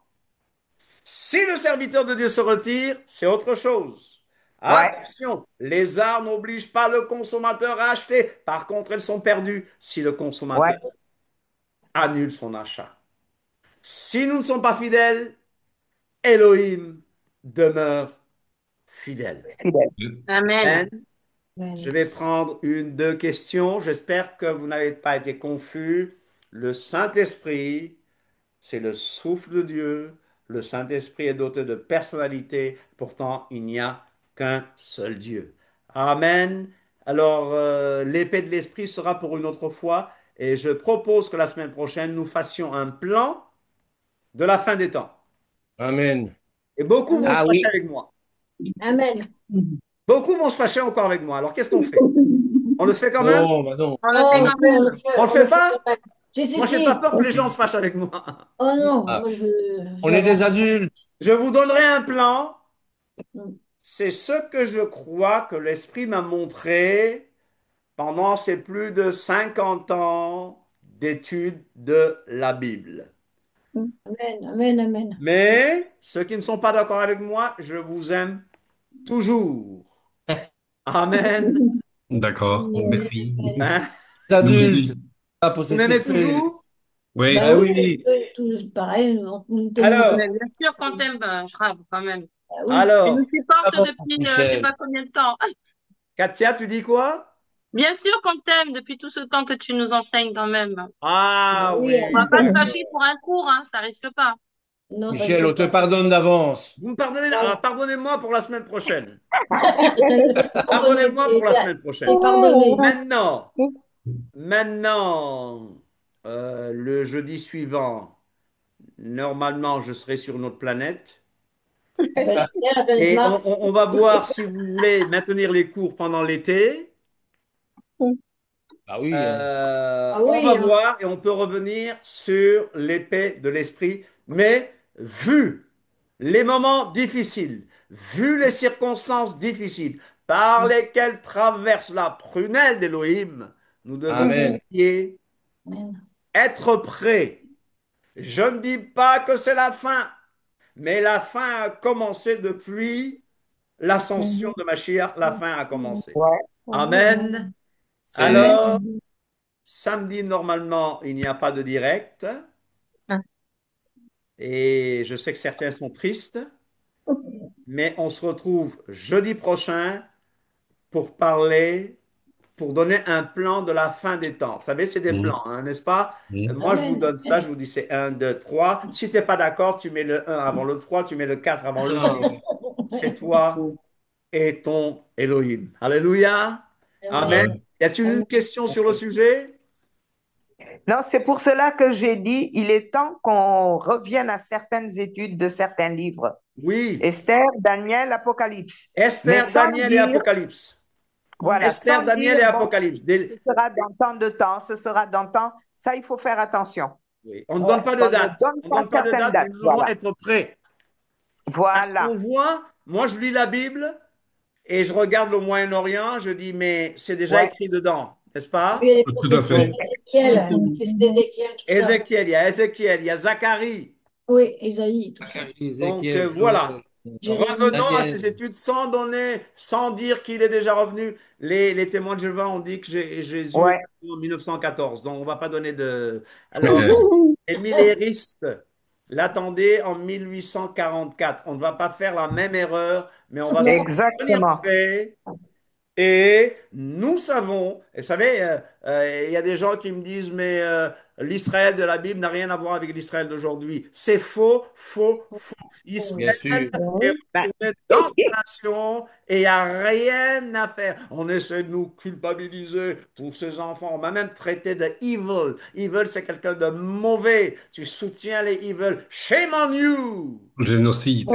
Si le serviteur de Dieu se retire, c'est autre chose.
ouais,
Attention, les arts n'obligent pas le consommateur à acheter. Par contre, elles sont perdues si le consommateur
ouais.
annule son achat. Si nous ne sommes pas fidèles, Elohim demeure fidèle.
Fidèle.
Amen.
Amen.
Amen.
Je vais prendre deux questions. J'espère que vous n'avez pas été confus. Le Saint-Esprit, c'est le souffle de Dieu. Le Saint-Esprit est doté de personnalité. Pourtant, il n'y a qu'un seul Dieu. Amen. Alors, l'épée de l'Esprit sera pour une autre fois. Et je propose que la semaine prochaine, nous fassions un plan de la fin des temps.
Amen.
Et beaucoup vont
Amen.
se
Ah
fâcher
oui.
avec moi.
Amen.
Beaucoup vont se fâcher encore avec moi. Alors, qu'est-ce qu'on fait? On le fait quand même?
Non, bah non.
On le
Oh,
fait
On
quand
on
même.
le fait,
On le
on
fait
le fait
pas?
quand même. Si,
Moi, j'ai pas
si.
peur que les gens se fâchent avec moi.
Oh non,
Ah,
moi je
on
vais
est des
avancer.
adultes.
Je vous donnerai un plan.
Mm.
C'est ce que je crois que l'Esprit m'a montré pendant ces plus de 50 ans d'études de la Bible.
Amen, amen, amen.
Mais ceux qui ne sont pas d'accord avec moi, je vous aime toujours. Amen.
D'accord,
Amen,
merci.
amen.
Hein?
Les
Nous
adultes.
aussi.
Là pour
Vous
cet
m'aimez
esprit.
toujours?
Oui,
Bah
Bah
oui,
oui.
pareil, nous t'aimons tous.
Alors,
Mais bien sûr qu'on t'aime, Shrab, quand même.
Bah oui.
Tu nous
alors,
supportes
D'abord pour
depuis je sais
Michel.
pas combien de temps.
Katia, tu dis quoi?
Bien sûr qu'on t'aime depuis tout ce temps que tu nous enseignes quand même.
Bah
Ah
oui,
On va
oui,
pas se
amen.
fâcher
d'accord.
pour un cours, hein, ça risque pas.
Non, ça
Michel,
risque
on te
pas.
pardonne d'avance.
Vous me pardonnez,
Voilà.
pardonnez-moi pour la semaine prochaine.
Pardonné,
Pardonnez-moi pour la semaine
t'es
prochaine.
pardonné.
Maintenant, maintenant, le jeudi suivant, normalement, je serai sur une autre planète.
La planète
Et
Mars.
on va voir si vous voulez maintenir les cours pendant l'été.
Ah oui.
Ah
On va
oui, hein.
voir et on peut revenir sur l'épée de l'esprit. Mais vu les moments difficiles, vu les circonstances difficiles par lesquelles traverse la prunelle d'Élohim, nous devons
Amen.
prier,
Amen.
être prêts. Je ne dis pas que c'est la fin, mais la fin a commencé depuis l'ascension de Mashiach. La fin a commencé.
Ouais.
Amen.
C'est
Alors,
Amen.
samedi, normalement, il n'y a pas de direct. Et je sais que certains sont tristes, mais on se retrouve jeudi prochain pour parler, pour donner un plan de la fin des temps. Vous savez, c'est des
Mhm.
plans, hein, n'est-ce pas?
Mhm.
Moi, je vous
Amen.
donne ça, je vous dis c'est un, 2, 3. Si tu n'es pas d'accord, tu mets le un avant le 3, tu mets le 4 avant le
non.
6. C'est toi et ton Elohim. Alléluia. Amen.
Amen.
Ouais.
Y a-t-il une
Amen.
question sur le sujet?
Non, c'est pour cela que j'ai dit, il est temps qu'on revienne à certaines études de certains livres.
Oui.
Esther, Daniel, Apocalypse. Mais
Esther,
sans
Daniel et
dire,
Apocalypse.
voilà,
Esther,
sans
Daniel
dire,
et
bon,
Apocalypse.
ce sera dans tant de temps, ce sera dans tant. Ça, il faut faire attention.
Oui. On ne
Ouais.
donne pas de
Qu'on ne
date.
donne
On ne
pas
donne pas de
certaines
date, mais
dates.
nous devons
Voilà.
être prêts. Parce
Voilà.
qu'on voit, moi je lis la Bible et je regarde le Moyen-Orient, je dis, mais c'est déjà
Ouais.
écrit dedans, n'est-ce
Il y
pas?
a les
Tout à
prophéties
fait.
Donc,
d'Ézéchiel, prophéties d'Ézéchiel, tout ça.
Ézéchiel, il y a Zacharie.
Oui, Isaïe, tout ça.
Zacharie,
Donc
Ézéchiel,
voilà.
Joël,
Jérémie.
Revenons à
Daniel.
ces études sans donner, sans dire qu'il est déjà revenu. Les témoins de Jéhovah ont dit que Jésus est
Ouais.
venu en 1914, donc on ne va pas donner de. Alors, les milléristes l'attendaient en 1844. On ne va pas faire la même erreur, mais on va se
Non.
tenir
Exactement.
prêt. Et nous savons, et vous savez, il y a des gens qui me disent, mais l'Israël de la Bible n'a rien à voir avec l'Israël d'aujourd'hui. C'est faux, faux, faux.
Bien
Israël
sûr.
est
Ben,
retourné dans sa nation et il n'y a rien à faire. On essaie de nous culpabiliser, tous ces enfants. On m'a même traité de evil. Evil, c'est quelqu'un de mauvais. Tu soutiens les evil. Shame on you!
Génocide.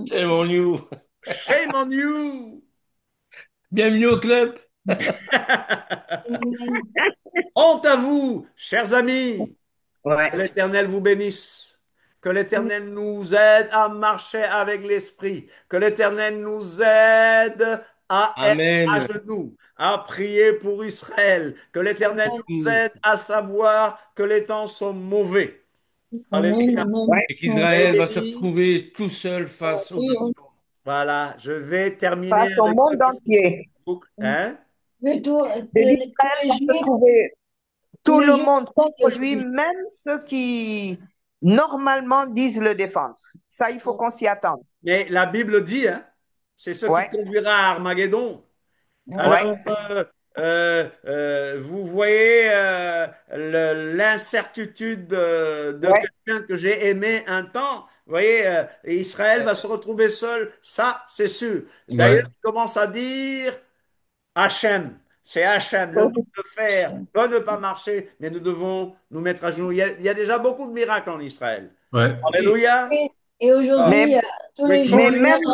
C'est mon new.
Shame on you!
Bienvenue au club.
Amen.
Honte à vous, chers amis. Que
ouais.
l'Éternel vous bénisse. Que l'Éternel nous aide à marcher avec l'Esprit. Que l'Éternel nous aide à être à
Amen.
genoux, à prier pour Israël. Que l'Éternel
Amen.
nous aide à savoir que les temps sont mauvais.
Amen.
Alléluia.
Amen.
Ouais.
Et
Soyez
qu'Israël va se
bénis.
retrouver tout seul face aux
Oui,
nations.
Voilà, je vais terminer
Face au
avec ceux
monde
qui sont sur
entier.
Facebook. Hein?
mais
De
tous
l'Israël
les
va se
juifs,
trouver
tous
tout
les
le
juifs
monde
sont
contre lui,
juifs.
même ceux qui normalement disent le défendre. Ça, il faut qu'on s'y attende.
Mais la Bible dit, hein, c'est ce qui
Ouais,
conduira à Armageddon.
Ouais.
Alors,
ouais,
vous voyez l'incertitude de
ouais.
quelqu'un que j'ai aimé un temps. Vous voyez, Israël va se retrouver seul, ça, c'est sûr. D'ailleurs,
Ouais,
il commence à dire Hachem, c'est Hachem, le Dieu de fer peut ne pas marcher, mais nous devons nous mettre à genoux. Il y a déjà beaucoup de miracles en Israël.
ouais.
Alléluia.
Et
Mais,
aujourd'hui, tous les
We
jours,
mais
call
du
it
même
monde